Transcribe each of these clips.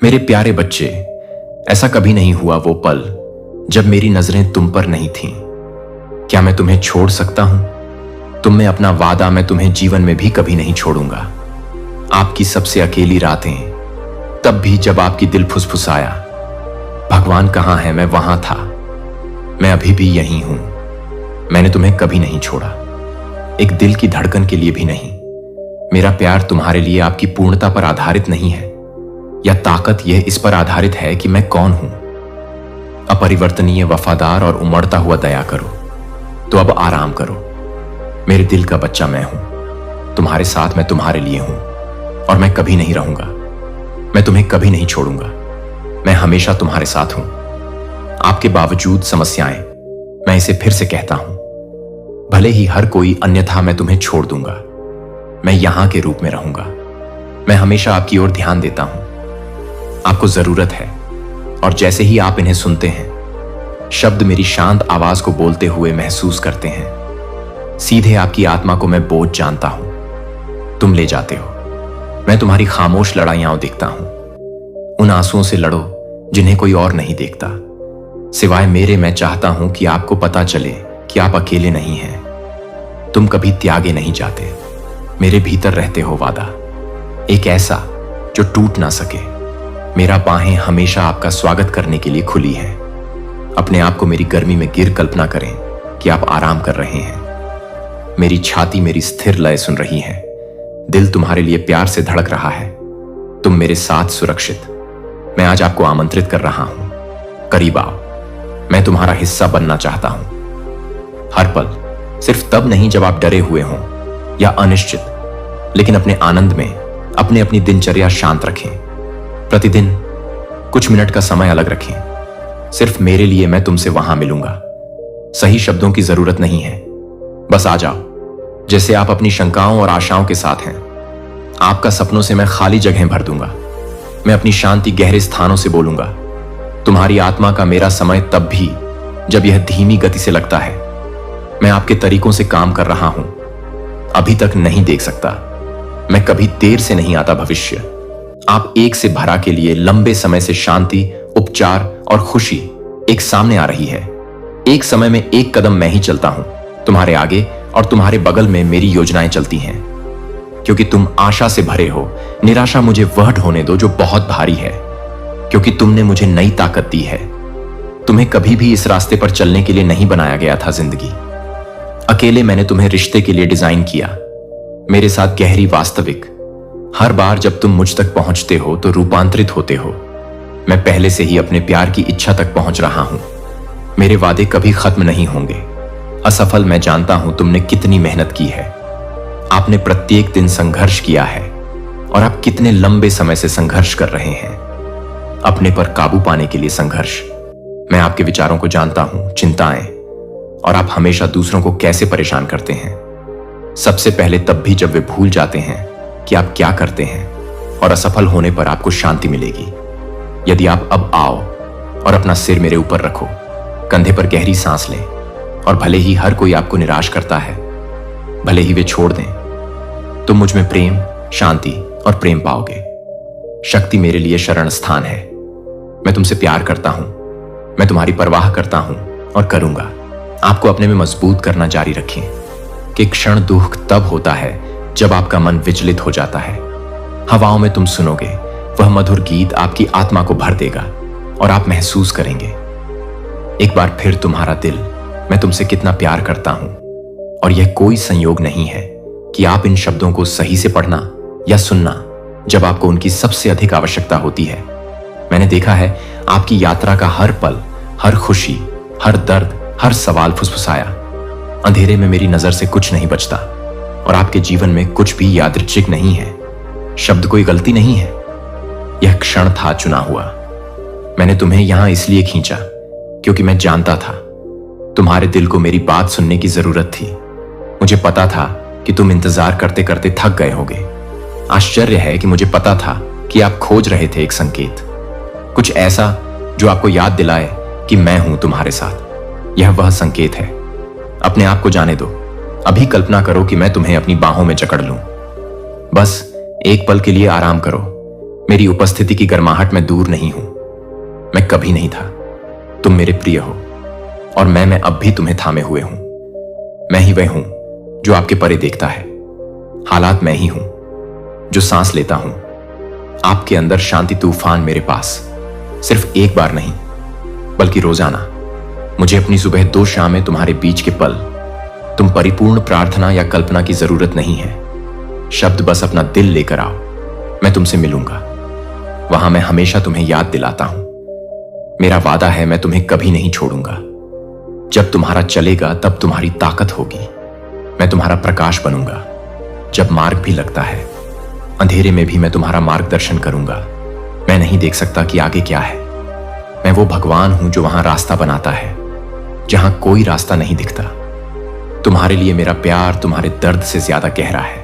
मेरे प्यारे बच्चे, ऐसा कभी नहीं हुआ वो पल जब मेरी नजरें तुम पर नहीं थीं। क्या मैं तुम्हें छोड़ सकता हूं? तुम में अपना वादा मैं तुम्हें जीवन में भी कभी नहीं छोड़ूंगा। आपकी सबसे अकेली रातें, तब भी जब आपकी दिल फुसफुसाया, भगवान कहां है, मैं वहां था। मैं अभी भी यहीं हूं। मैंने तुम्हें कभी नहीं छोड़ा, एक दिल की धड़कन के लिए भी नहीं। मेरा प्यार तुम्हारे लिए आपकी पूर्णता पर आधारित नहीं है, या ताकत यह इस पर आधारित है कि मैं कौन हूं। अपरिवर्तनीय, वफादार और उमड़ता हुआ दया करो। तो अब आराम करो। मेरे दिल का बच्चा मैं हूं, तुम्हारे साथ मैं तुम्हारे लिए हूं, और मैं कभी नहीं रहूंगा। मैं तुम्हें कभी नहीं छोड़ूंगा। मैं हमेशा तुम्हारे साथ हूं। आपके बावजूद समस्याएं, मैं इसे फिर से कहता हूं, भले ही हर कोई अन्यथा मैं तुम्हें छोड़ दूंगा। मैं यहां के रूप में रहूंगा। मैं हमेशा आपकी ओर ध्यान देता हूं। आपको जरूरत है, और जैसे ही आप इन्हें सुनते हैं, शब्द मेरी शांत आवाज को बोलते हुए महसूस करते हैं, सीधे आपकी आत्मा को मैं बोझ जानता हूं। तुम ले जाते हो। मैं तुम्हारी खामोश लड़ाइयां देखता हूं। उन आंसुओं से लड़ो जिन्हें कोई और नहीं देखता। सिवाय मेरे, मैं चाहता हूं कि आपको पता चले कि आप अकेले नहीं हैं। तुम कभी त्यागे नहीं जाते। मेरे भीतर रहते हो वादा, एक ऐसा जो टूट ना सके। मेरा बाहें हमेशा आपका स्वागत करने के लिए खुली हैं। अपने आप को मेरी गर्मी में गिर कल्पना करें कि आप आराम कर रहे हैं। मेरी छाती मेरी स्थिर लय सुन रही है। दिल तुम्हारे लिए प्यार से धड़क रहा है। तुम मेरे साथ सुरक्षित। मैं आज आपको आमंत्रित कर रहा हूं, करीब आओ। मैं तुम्हारा हिस्सा बनना चाहता हूं। हर पल, सिर्फ तब नहीं जब आप डरे हुए हों या अनिश्चित, लेकिन अपने आनंद में अपनी दिनचर्या शांत रखें। प्रतिदिन कुछ मिनट का समय अलग रखें। सिर्फ मेरे लिए मैं तुमसे वहां मिलूंगा। सही शब्दों की जरूरत नहीं है, बस आ जाओ। जैसे आप अपनी शंकाओं और आशाओं के साथ हैं। आपका सपनों से मैं खाली जगह भर दूंगा। मैं अपनी शांति गहरे स्थानों से बोलूंगा। तुम्हारी आत्मा का मेरा समय तब भी जब यह धीमी गति से लगता है। मैं आपके तरीकों से काम कर रहा हूं। अभी तक नहीं देख सकता। मैं कभी देर से नहीं आता भविष्य। आप एक से भरा के लिए लंबे समय से शांति, उपचार और खुशी एक सामने आ रही है। एक समय में एक कदम मैं ही चलता हूं। तुम्हारे आगे और तुम्हारे बगल में मेरी योजनाएं चलती हैं। क्योंकि तुम आशा से भरे हो, निराशा मुझे वह ढोने दो जो बहुत भारी है। क्योंकि तुमने मुझे नई ताकत दी है। तुम्हें कभी भी इस रास्ते पर चलने के लिए नहीं बनाया गया था जिंदगी। अकेले मैंने तुम्हें रिश्ते के लिए डिजाइन किया, मेरे साथ गहरी, वास्तविक। हर बार जब तुम मुझ तक पहुंचते हो तो रूपांतरित होते हो। मैं पहले से ही अपने प्यार की इच्छा तक पहुंच रहा हूं। मेरे वादे कभी खत्म नहीं होंगे। असफल, मैं जानता हूं तुमने कितनी मेहनत की है। आपने प्रत्येक दिन संघर्ष किया है, और आप कितने लंबे समय से संघर्ष कर रहे हैं। अपने पर काबू पाने के लिए संघर्ष। मैं आपके विचारों को जानता हूं, चिंताएं, और आप हमेशा दूसरों को कैसे परेशान करते हैं। सबसे पहले तब भी जब वे भूल जाते हैं कि आप क्या करते हैं, और असफल होने पर आपको शांति मिलेगी। यदि आप अब आओ और अपना सिर मेरे ऊपर रखो, कंधे पर गहरी सांस लें, और भले ही हर कोई आपको निराश करता है, भले ही वे छोड़ दें, तुम मुझ में प्रेम, शांति और प्रेम पाओगे। शक्ति मेरे लिए शरण स्थान है। मैं तुमसे प्यार करता हूं। मैं तुम्हारी परवाह करता हूं और करूंगा। आपको अपने में मजबूत करना जारी रखें कि क्षण दुख तब होता है जब आपका मन विचलित हो जाता है। हवाओं में तुम सुनोगे, वह मधुर गीत आपकी आत्मा को भर देगा, और आप महसूस करेंगे एक बार फिर तुम्हारा दिल, मैं तुमसे कितना प्यार करता हूं। और यह कोई संयोग नहीं है कि आप इन शब्दों को सही से पढ़ना या सुनना जब आपको उनकी सबसे अधिक आवश्यकता होती है। मैंने देखा है आपकी यात्रा का हर पल, हर खुशी, हर दर्द, हर सवाल फुसफुसाया। अंधेरे में मेरी नजर से कुछ नहीं बचता, और आपके जीवन में कुछ भी यादृच्छिक नहीं है। शब्द कोई गलती नहीं है। यह क्षण था चुना हुआ। मैंने तुम्हें यहां इसलिए खींचा क्योंकि मैं जानता था तुम्हारे दिल को मेरी बात सुनने की जरूरत थी। मुझे पता था कि तुम इंतजार करते करते थक गए होगे। आश्चर्य है कि मुझे पता था कि आप खोज रहे थे एक संकेत, कुछ ऐसा जो आपको याद दिलाए कि मैं हूं तुम्हारे साथ। यह वह संकेत है। अपने आप को जाने दो। अभी कल्पना करो कि मैं तुम्हें अपनी बाहों में जकड़ लूं। बस एक पल के लिए आराम करो। मेरी उपस्थिति की गर्माहट में दूर नहीं हूं। मैं कभी नहीं था। तुम मेरे प्रिय हो और मैं अब भी तुम्हें थामे हुए हूं। मैं ही वह हूं जो आपके परे देखता है। हालात मैं ही हूं जो सांस लेता हूं। आपके अंदर शांति तूफान मेरे पास सिर्फ एक बार नहीं बल्कि रोजाना। मुझे अपनी सुबह 2 शामें तुम्हारे बीच के पल, तुम परिपूर्ण प्रार्थना या कल्पना की जरूरत नहीं है। शब्द बस अपना दिल लेकर आओ, मैं तुमसे मिलूंगा। वहां मैं हमेशा तुम्हें याद दिलाता हूं। मेरा वादा है मैं तुम्हें कभी नहीं छोड़ूंगा। जब तुम्हारा चलेगा तब तुम्हारी ताकत होगी। मैं तुम्हारा प्रकाश बनूंगा। जब मार्ग भी लगता है, अंधेरे में भी मैं तुम्हारा मार्गदर्शन करूंगा। मैं नहीं देख सकता कि आगे क्या है। मैं वो भगवान हूं जो वहां रास्ता बनाता है जहां कोई रास्ता नहीं दिखता। तुम्हारे लिए मेरा प्यार तुम्हारे दर्द से ज्यादा गहरा है।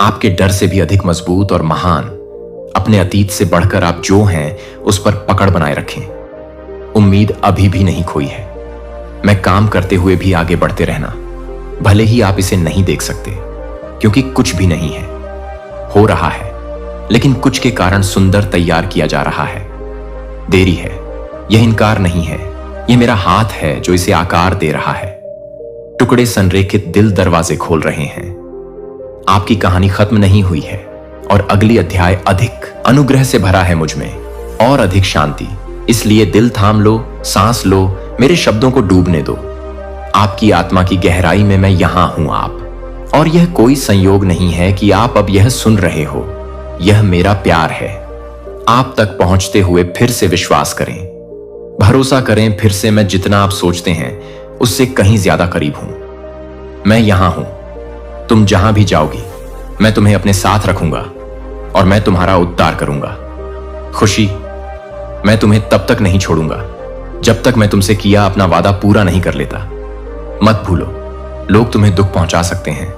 आपके डर से भी अधिक मजबूत और महान। अपने अतीत से बढ़कर आप जो हैं उस पर पकड़ बनाए रखें। उम्मीद अभी भी नहीं खोई है। मैं काम करते हुए भी आगे बढ़ते रहना। भले ही आप इसे नहीं देख सकते क्योंकि कुछ भी नहीं है, हो रहा है, लेकिन कुछ के कारण सुंदर तैयार किया जा रहा है। देरी है, यह इनकार नहीं है। यह मेरा हाथ है जो इसे आकार दे रहा है। टुकड़े संरेखित दिल दरवाजे खोल रहे हैं। आपकी कहानी खत्म नहीं हुई है और अगली अध्याय अधिक अनुग्रह से भरा है मुझ में और अधिक शांति। इसलिए दिल थाम लो, सांस लो, मेरे शब्दों को डूबने दो। आपकी आत्मा की गहराई में मैं यहां हूं आप। और यह कोई संयोग नहीं है कि आप अब यह सुन रहे हो। यह मेरा प्यार है। आप तक पहुंचते हुए फिर से विश्वास करें, भरोसा करें। फिर से मैं जितना आप सोचते हैं उससे कहीं ज्यादा करीब हूं। मैं यहां हूं। तुम जहां भी जाओगी मैं तुम्हें अपने साथ रखूंगा और मैं तुम्हारा उद्धार करूंगा। खुशी, मैं तुम्हें तब तक नहीं छोड़ूंगा जब तक मैं तुमसे किया अपना वादा पूरा नहीं कर लेता। मत भूलो, लोग तुम्हें दुख पहुंचा सकते हैं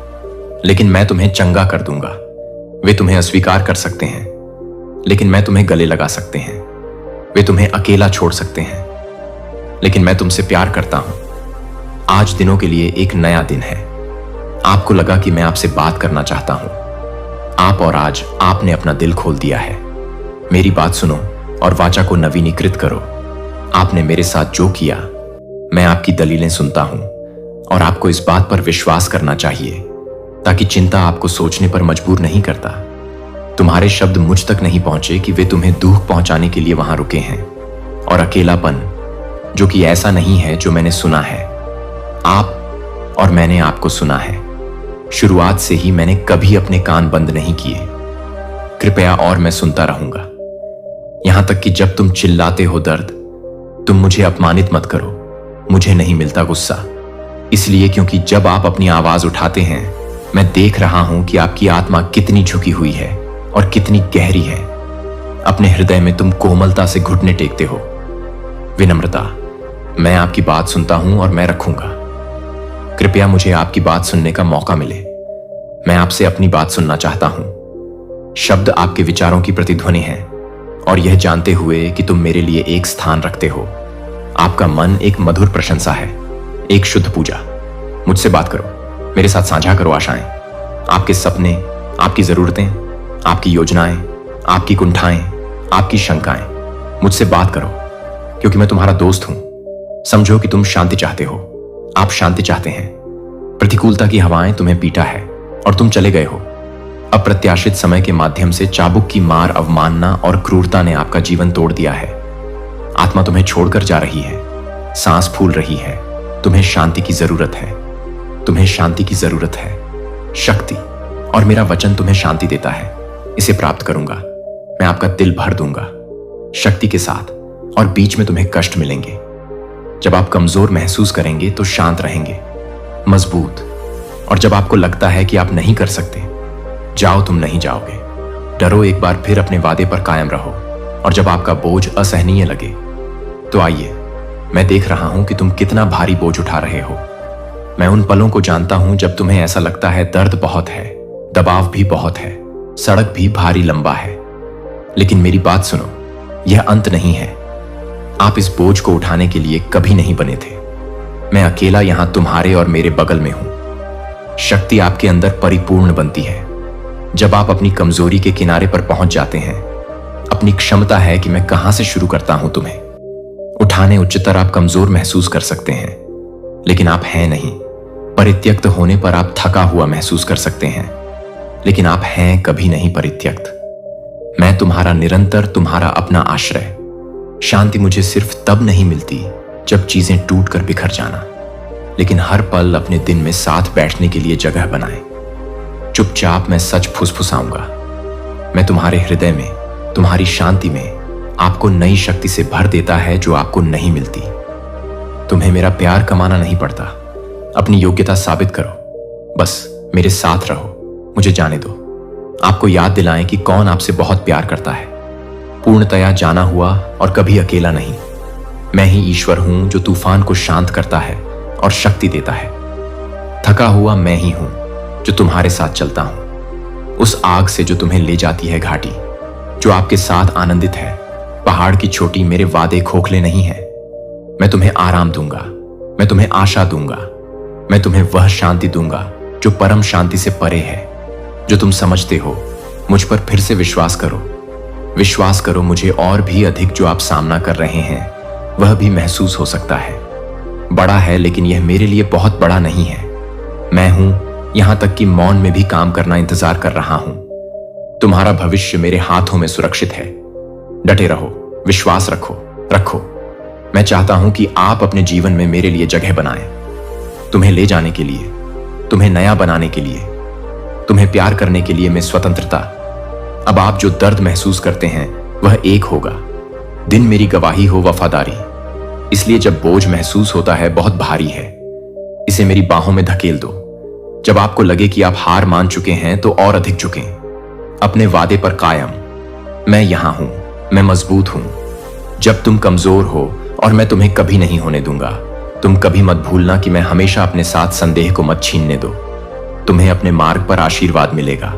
लेकिन मैं तुम्हें चंगा कर दूंगा। वे तुम्हें अस्वीकार कर सकते हैं लेकिन मैं तुम्हें गले लगा सकते हैं। वे तुम्हें अकेला छोड़ सकते हैं लेकिन मैं तुमसे प्यार करता हूं। आज दिनों के लिए एक नया दिन है। आपको लगा कि मैं आपसे बात करना चाहता हूं आप, और आज आपने अपना दिल खोल दिया है। मेरी बात सुनो और वाचा को नवीनीकृत करो। आपने मेरे साथ जो किया, मैं आपकी दलीलें सुनता हूं और आपको इस बात पर विश्वास करना चाहिए ताकि चिंता आपको सोचने पर मजबूर नहीं करता। तुम्हारे शब्द मुझ तक नहीं पहुंचे कि वे तुम्हें दुख पहुंचाने के लिए वहां रुके हैं। और अकेलापन, जो कि ऐसा नहीं है जो मैंने सुना है। आप और मैंने आपको सुना है। शुरुआत से ही मैंने कभी अपने कान बंद नहीं किए। कृपया और मैं सुनता रहूंगा यहां तक कि जब तुम चिल्लाते हो दर्द, तुम मुझे अपमानित मत करो। मुझे नहीं मिलता गुस्सा, इसलिए क्योंकि जब आप अपनी आवाज उठाते हैं मैं देख रहा हूं कि आपकी आत्मा कितनी झुकी हुई है और कितनी गहरी है। अपने हृदय में तुम कोमलता से घुटने टेकते हो। विनम्रता, मैं आपकी बात सुनता हूं और मैं रखूंगा। कृपया मुझे आपकी बात सुनने का मौका मिले। मैं आपसे अपनी बात सुनना चाहता हूं। शब्द आपके विचारों की प्रतिध्वनि है और यह जानते हुए कि तुम मेरे लिए एक स्थान रखते हो। आपका मन एक मधुर प्रशंसा है, एक शुद्ध पूजा। मुझसे बात करो, मेरे साथ साझा करो आशाएं, आपके सपने, आपकी जरूरतें, आपकी योजनाएं, आपकी कुंठाएं, आपकी शंकाएं। मुझसे बात करो क्योंकि मैं तुम्हारा दोस्त हूं। समझो कि तुम शांति चाहते हो। आप शांति चाहते हैं। प्रतिकूलता की हवाएं तुम्हें पीटा है और तुम चले गए हो। अप्रत्याशित समय के माध्यम से चाबुक की मार, अवमानना और क्रूरता ने आपका जीवन तोड़ दिया है। आत्मा तुम्हें छोड़कर जा रही है। सांस फूल रही है। तुम्हें शांति की जरूरत है। तुम्हें शांति की जरूरत है। शक्ति, और मेरा वचन तुम्हें शांति देता है। इसे प्राप्त करूंगा। मैं आपका दिल भर दूंगा शक्ति के साथ, और बीच में तुम्हें कष्ट मिलेंगे। जब आप कमजोर महसूस करेंगे तो शांत रहेंगे, मजबूत। और जब आपको लगता है कि आप नहीं कर सकते, जाओ, तुम नहीं जाओगे। डरो, एक बार फिर अपने वादे पर कायम रहो। और जब आपका बोझ असहनीय लगे तो आइए, मैं देख रहा हूं कि तुम कितना भारी बोझ उठा रहे हो। मैं उन पलों को जानता हूं जब तुम्हें ऐसा लगता है दर्द बहुत है, दबाव भी बहुत है, सड़क भी भारी लंबा है। लेकिन मेरी बात सुनो, यह अंत नहीं है। आप इस बोझ को उठाने के लिए कभी नहीं बने थे। मैं अकेला यहां तुम्हारे और मेरे बगल में हूं। शक्ति आपके अंदर परिपूर्ण बनती है जब आप अपनी कमजोरी के किनारे पर पहुंच जाते हैं अपनी क्षमता है कि मैं कहां से शुरू करता हूं तुम्हें उठाने। उच्चतर आप कमजोर महसूस कर सकते हैं, लेकिन आप हैं नहीं। परित्यक्त होने पर आप थका हुआ महसूस कर सकते हैं, लेकिन आप हैं कभी नहीं परित्यक्त। मैं तुम्हारा निरंतर, तुम्हारा अपना आश्रय। शांति मुझे सिर्फ तब नहीं मिलती जब चीजें टूट कर बिखर जाना, लेकिन हर पल अपने दिन में साथ बैठने के लिए जगह बनाए। चुपचाप मैं सच फुसफुसाऊंगा। मैं तुम्हारे हृदय में, तुम्हारी शांति में आपको नई शक्ति से भर देता है जो आपको नहीं मिलती। तुम्हें मेरा प्यार कमाना नहीं पड़ता। अपनी योग्यता साबित करो, बस मेरे साथ रहो। मुझे जाने दो। आपको याद दिलाएं कि कौन आपसे बहुत प्यार करता है, पूर्णतया जाना हुआ और कभी अकेला नहीं। मैं ही ईश्वर हूं जो तूफान को शांत करता है और शक्ति देता है। थका हुआ मैं ही हूं जो तुम्हारे साथ चलता हूं, उस आग से जो तुम्हें ले जाती है घाटी, जो आपके साथ आनंदित है। पहाड़ की चोटी मेरे वादे खोखले नहीं है। मैं तुम्हें आराम दूंगा, मैं तुम्हें आशा दूंगा, मैं तुम्हें वह शांति दूंगा जो परम शांति से परे है, जो तुम समझते हो। मुझ पर फिर से विश्वास करो। विश्वास करो, मुझे और भी अधिक जो आप सामना कर रहे हैं वह भी महसूस हो सकता है। बड़ा है, लेकिन यह मेरे लिए बहुत बड़ा नहीं है। मैं हूं, यहां तक कि मौन में भी काम करना इंतजार कर रहा हूं। तुम्हारा भविष्य मेरे हाथों में सुरक्षित है। डटे रहो, विश्वास रखो। मैं चाहता हूं कि आप अपने जीवन में मेरे लिए जगह बनाएं, तुम्हें ले जाने के लिए, तुम्हें नया बनाने के लिए, तुम्हें प्यार करने के लिए। मैं स्वतंत्रता। अब आप जो दर्द महसूस करते हैं वह एक होगा। दिन मेरी गवाही हो वफादारी। इसलिए जब बोझ महसूस होता है बहुत भारी है, इसे मेरी बाहों में धकेल दो। जब आपको लगे कि आप हार मान चुके हैं तो और अधिक झुकें, अपने वादे पर कायम। मैं यहां हूं, मैं मजबूत हूं जब तुम कमजोर हो, और मैं तुम्हें कभी नहीं होने दूंगा। तुम कभी मत भूलना कि मैं हमेशा अपने साथ संदेह को मत छीनने दो। तुम्हें अपने मार्ग पर आशीर्वाद मिलेगा।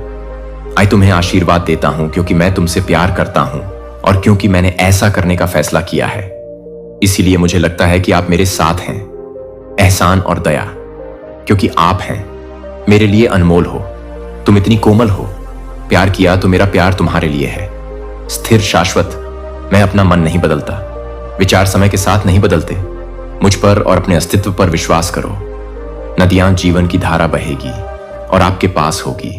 आई तुम्हें आशीर्वाद देता हूं क्योंकि मैं तुमसे प्यार करता हूं और क्योंकि मैंने ऐसा करने का फैसला किया है। इसीलिए मुझे लगता है कि आप मेरे साथ हैं। एहसान और दया, क्योंकि आप हैं, मेरे लिए अनमोल हो। तुम इतनी कोमल हो। प्यार किया तो मेरा प्यार तुम्हारे लिए है। स्थिर, शाश्वत। मैं अपना मन नहीं बदलता। विचार समय के साथ नहीं बदलते। मुझ पर और अपने अस्तित्व पर विश्वास करो। नदियां जीवन की धारा बहेगी और आपके पास होगी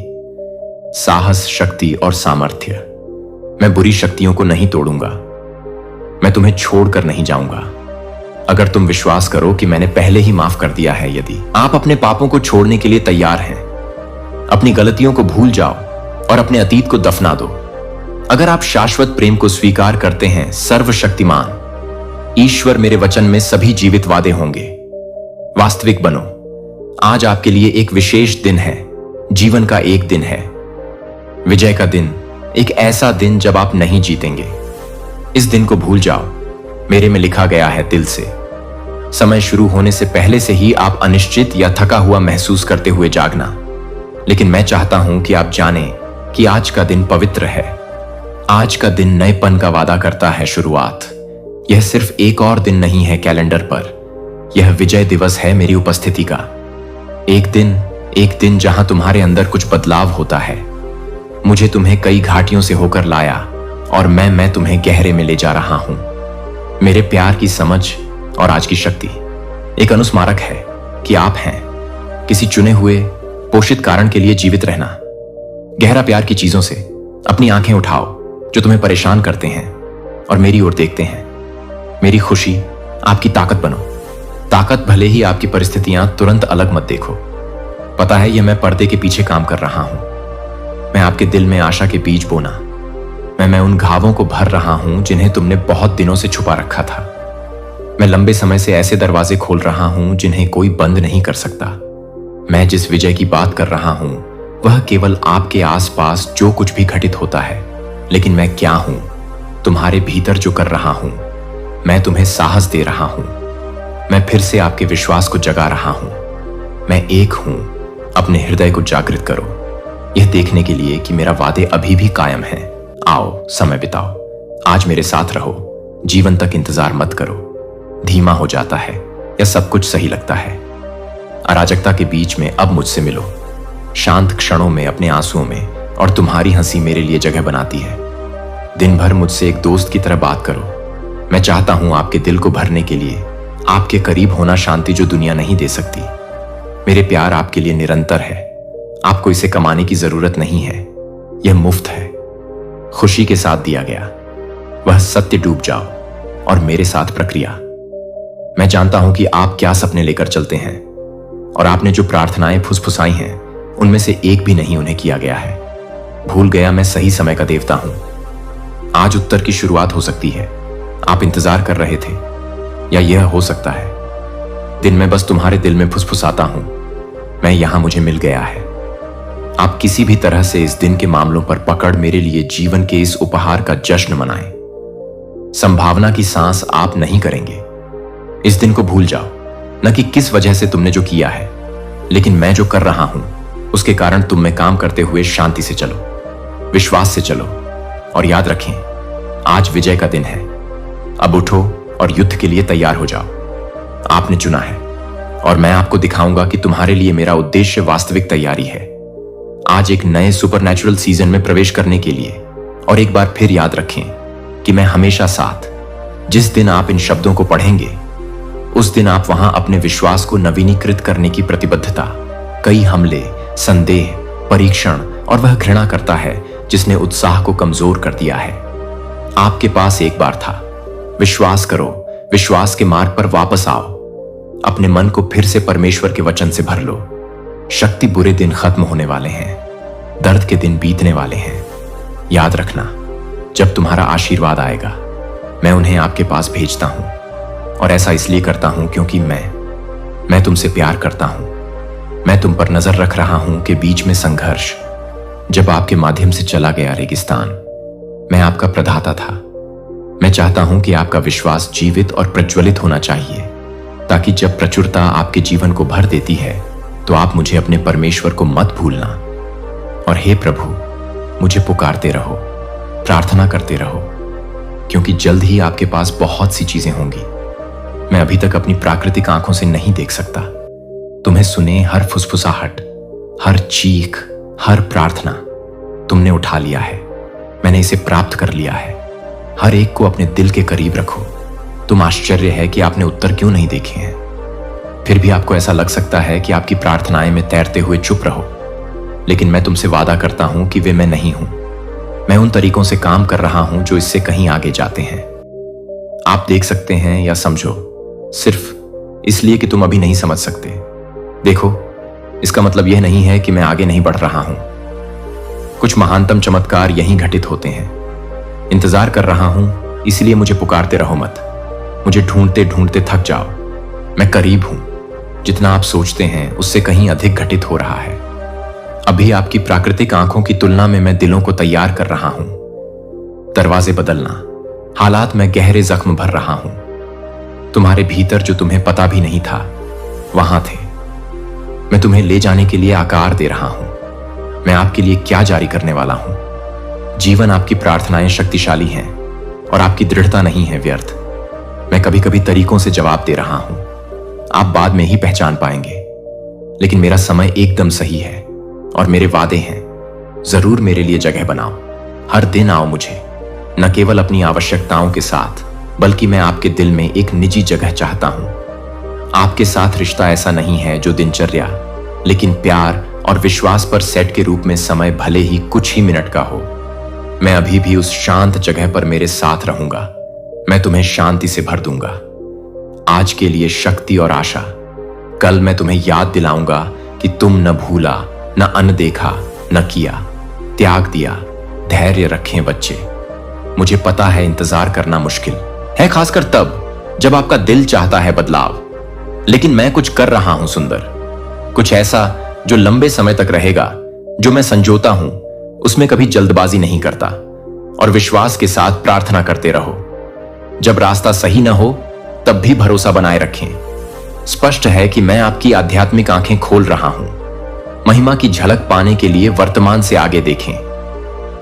साहस, शक्ति और सामर्थ्य। मैं बुरी शक्तियों को नहीं तोड़ूंगा। मैं तुम्हें छोड़कर नहीं जाऊंगा। अगर तुम विश्वास करो कि मैंने पहले ही माफ कर दिया है, यदि आप अपने पापों को छोड़ने के लिए तैयार हैं, अपनी गलतियों को भूल जाओ और अपने अतीत को दफना दो। अगर आप शाश्वत प्रेम को स्वीकार करते हैं, सर्वशक्तिमान ईश्वर मेरे वचन में सभी जीवित वादे होंगे। वास्तविक बनो। आज आपके लिए एक विशेष दिन है। जीवन का एक दिन है, विजय का दिन, एक ऐसा दिन जब आप नहीं जीतेंगे। इस दिन को भूल जाओ। मेरे में लिखा गया है दिल से। समय शुरू होने से पहले से ही आप अनिश्चित या थका हुआ महसूस करते हुए जागना, लेकिन मैं चाहता हूं कि आप जानें कि आज का दिन पवित्र है। आज का दिन नएपन का वादा करता है, शुरुआत। यह सिर्फ एक और दिन नहीं है कैलेंडर पर, यह विजय दिवस है मेरी उपस्थिति का। एक दिन जहां तुम्हारे अंदर कुछ बदलाव होता है। मुझे तुम्हें कई घाटियों से होकर लाया और मैं तुम्हें गहरे में ले जा रहा हूं। मेरे प्यार की समझ और आज की शक्ति एक अनुस्मारक है कि आप हैं। किसी चुने हुए पोषित कारण के लिए जीवित रहना। गहरा प्यार की चीजों से अपनी आंखें उठाओ जो तुम्हें परेशान करते हैं और मेरी ओर देखते हैं। मेरी खुशी आपकी ताकत बनो। ताकत भले ही आपकी परिस्थितियां तुरंत अलग मत देखो। पता है, यह मैं पर्दे के पीछे काम कर रहा हूं। मैं आपके दिल में आशा के बीज बोना। मैं उन घावों को भर रहा हूं जिन्हें तुमने बहुत दिनों से छुपा रखा था। मैं लंबे समय से ऐसे दरवाजे खोल रहा हूं जिन्हें कोई बंद नहीं कर सकता। मैं जिस विजय की बात कर रहा हूं वह केवल आपके आसपास जो कुछ भी घटित होता है, लेकिन मैं क्या हूं, तुम्हारे भीतर जो कर रहा हूं। मैं तुम्हें साहस दे रहा हूं। मैं फिर से आपके विश्वास को जगा रहा हूं। मैं एक हूं। अपने हृदय को जागृत करो, यह देखने के लिए कि मेरा वादे अभी भी कायम है। आओ, समय बिताओ। आज मेरे साथ रहो। जीवन तक इंतजार मत करो। धीमा हो जाता है या सब कुछ सही लगता है। अराजकता के बीच में अब मुझसे मिलो। शांत क्षणों में, अपने आंसुओं में, और तुम्हारी हंसी मेरे लिए जगह बनाती है। दिन भर मुझसे एक दोस्त की तरह बात करो। मैं चाहता हूं आपके दिल को भरने के लिए आपके करीब होना शांति जो दुनिया नहीं दे सकती। मेरे प्यार आपके लिए निरंतर है। आपको इसे कमाने की जरूरत नहीं है, यह मुफ्त है, खुशी के साथ दिया गया। वह सत्य डूब जाओ और मेरे साथ प्रक्रिया। मैं जानता हूं कि आप क्या सपने लेकर चलते हैं और आपने जो प्रार्थनाएं फुसफुसाई हैं उनमें से एक भी नहीं उन्हें किया गया है। भूल गया मैं सही समय का देवता हूं। आज उत्तर की शुरुआत हो सकती है। आप इंतजार कर रहे थे, या यह हो सकता है दिन में बस तुम्हारे दिल में फुसफुसाता हूं मैं यहां मुझे मिल गया है। आप किसी भी तरह से इस दिन के मामलों पर पकड़ मेरे लिए जीवन के इस उपहार का जश्न मनाएं। संभावना की सांस आप नहीं करेंगे। इस दिन को भूल जाओ, न कि किस वजह से तुमने जो किया है, लेकिन मैं जो कर रहा हूं उसके कारण तुम में काम करते हुए शांति से चलो, विश्वास से चलो और याद रखें, आज विजय का दिन है। अब उठो और युद्ध के लिए तैयार हो जाओ। आपने चुना है और मैं आपको दिखाऊंगा कि तुम्हारे लिए मेरा उद्देश्य वास्तविक तैयारी है। आज एक नए सुपरनैचुरल सीजन में प्रवेश करने के लिए। और एक बार फिर याद रखें कि मैं हमेशा साथ। जिस दिन आप इन शब्दों को पढ़ेंगे उस दिन आप वहां अपने विश्वास को नवीनीकृत करने की प्रतिबद्धता, कई हमले, संदेह, परीक्षण और वह घृणा करता है जिसने उत्साह को कमजोर कर दिया है। आपके पास एक बार था। विश्वास करो, विश्वास के मार्ग पर वापस आओ। अपने मन को फिर से परमेश्वर के वचन से भर लो। शक्ति बुरे दिन खत्म होने वाले हैं, दर्द के दिन बीतने वाले हैं। याद रखना, जब तुम्हारा आशीर्वाद आएगा मैं उन्हें आपके पास भेजता हूं, और ऐसा इसलिए करता हूं क्योंकि मैं तुमसे प्यार करता हूं। मैं तुम पर नजर रख रहा हूं कि बीच में संघर्ष, जब आपके माध्यम से चला गया रेगिस्तान, मैं आपका प्रदाता था। मैं चाहता हूं कि आपका विश्वास जीवित और प्रज्वलित होना चाहिए, ताकि जब प्रचुरता आपके जीवन को भर देती है तो आप मुझे अपने परमेश्वर को मत भूलना। और हे प्रभु, मुझे पुकारते रहो, प्रार्थना करते रहो, क्योंकि जल्द ही आपके पास बहुत सी चीजें होंगी मैं अभी तक अपनी प्राकृतिक आंखों से नहीं देख सकता। तुम्हें सुने हर फुसफुसाहट, हर चीख, हर प्रार्थना तुमने उठा लिया है। मैंने इसे प्राप्त कर लिया है। हर एक को अपने दिल के करीब रखो। तुम आश्चर्य है कि आपने उत्तर क्यों नहीं देखे हैं। फिर भी आपको ऐसा लग सकता है कि आपकी प्रार्थनाएं में तैरते हुए चुप रहो, लेकिन मैं तुमसे वादा करता हूं कि वे मैं नहीं हूं। मैं उन तरीकों से काम कर रहा हूं जो इससे कहीं आगे जाते हैं। आप देख सकते हैं या समझो, सिर्फ इसलिए कि तुम अभी नहीं समझ सकते। देखो, इसका मतलब यह नहीं है कि मैं आगे नहीं बढ़ रहा हूं। कुछ महानतम चमत्कार यहीं घटित होते हैं। इंतजार कर रहा हूं, इसलिए मुझे पुकारते रहो मत। मुझे ढूंढते ढूंढते थक जाओ। मैं करीब हूं। जितना आप सोचते हैं उससे कहीं अधिक घटित हो रहा है। अभी आपकी प्राकृतिक आंखों की तुलना में मैं दिलों को तैयार कर रहा हूं। दरवाजे बदलना, हालात में गहरे जख्म भर रहा हूं। तुम्हारे भीतर जो तुम्हें पता भी नहीं था वहां थे। मैं तुम्हें ले जाने के लिए आकार दे रहा हूं। मैं आपके लिए क्या जारी करने वाला हूं। जीवन आपकी प्रार्थनाएं शक्तिशाली हैं और आपकी दृढ़ता नहीं है व्यर्थ। मैं कभी कभी तरीकों से जवाब दे रहा हूं, आप बाद में ही पहचान पाएंगे, लेकिन मेरा समय एकदम सही है और मेरे वादे हैं। जरूर मेरे लिए जगह बनाओ। हर दिन आओ मुझे, न केवल अपनी आवश्यकताओं के साथ, बल्कि मैं आपके दिल में एक निजी जगह चाहता हूं। आपके साथ रिश्ता ऐसा नहीं है जो दिनचर्या, लेकिन प्यार और विश्वास पर सेट के रूप में समय भले ही कुछ ही मिनट का हो। मैं अभी भी उस शांत जगह पर मेरे साथ रहूंगा। मैं तुम्हें शांति से भर दूंगा। आज के लिए शक्ति और आशा। कल मैं तुम्हें याद दिलाऊंगा कि तुम न भूला, न अनदेखा, न किया, त्याग दिया। धैर्य रखें बच्चे। मुझे पता है इंतजार करना मुश्किल है, खासकर तब जब आपका दिल चाहता है बदलाव, लेकिन मैं कुछ कर रहा हूं सुंदर, कुछ ऐसा जो लंबे समय तक रहेगा। जो मैं संजोता हूं उसमें कभी जल्दबाजी नहीं करता, और विश्वास के साथ प्रार्थना करते रहो। जब रास्ता सही न हो तब भी भरोसा बनाए रखें। स्पष्ट है कि मैं आपकी आध्यात्मिक आंखें खोल रहा हूं। महिमा की झलक पाने के लिए वर्तमान से आगे देखें।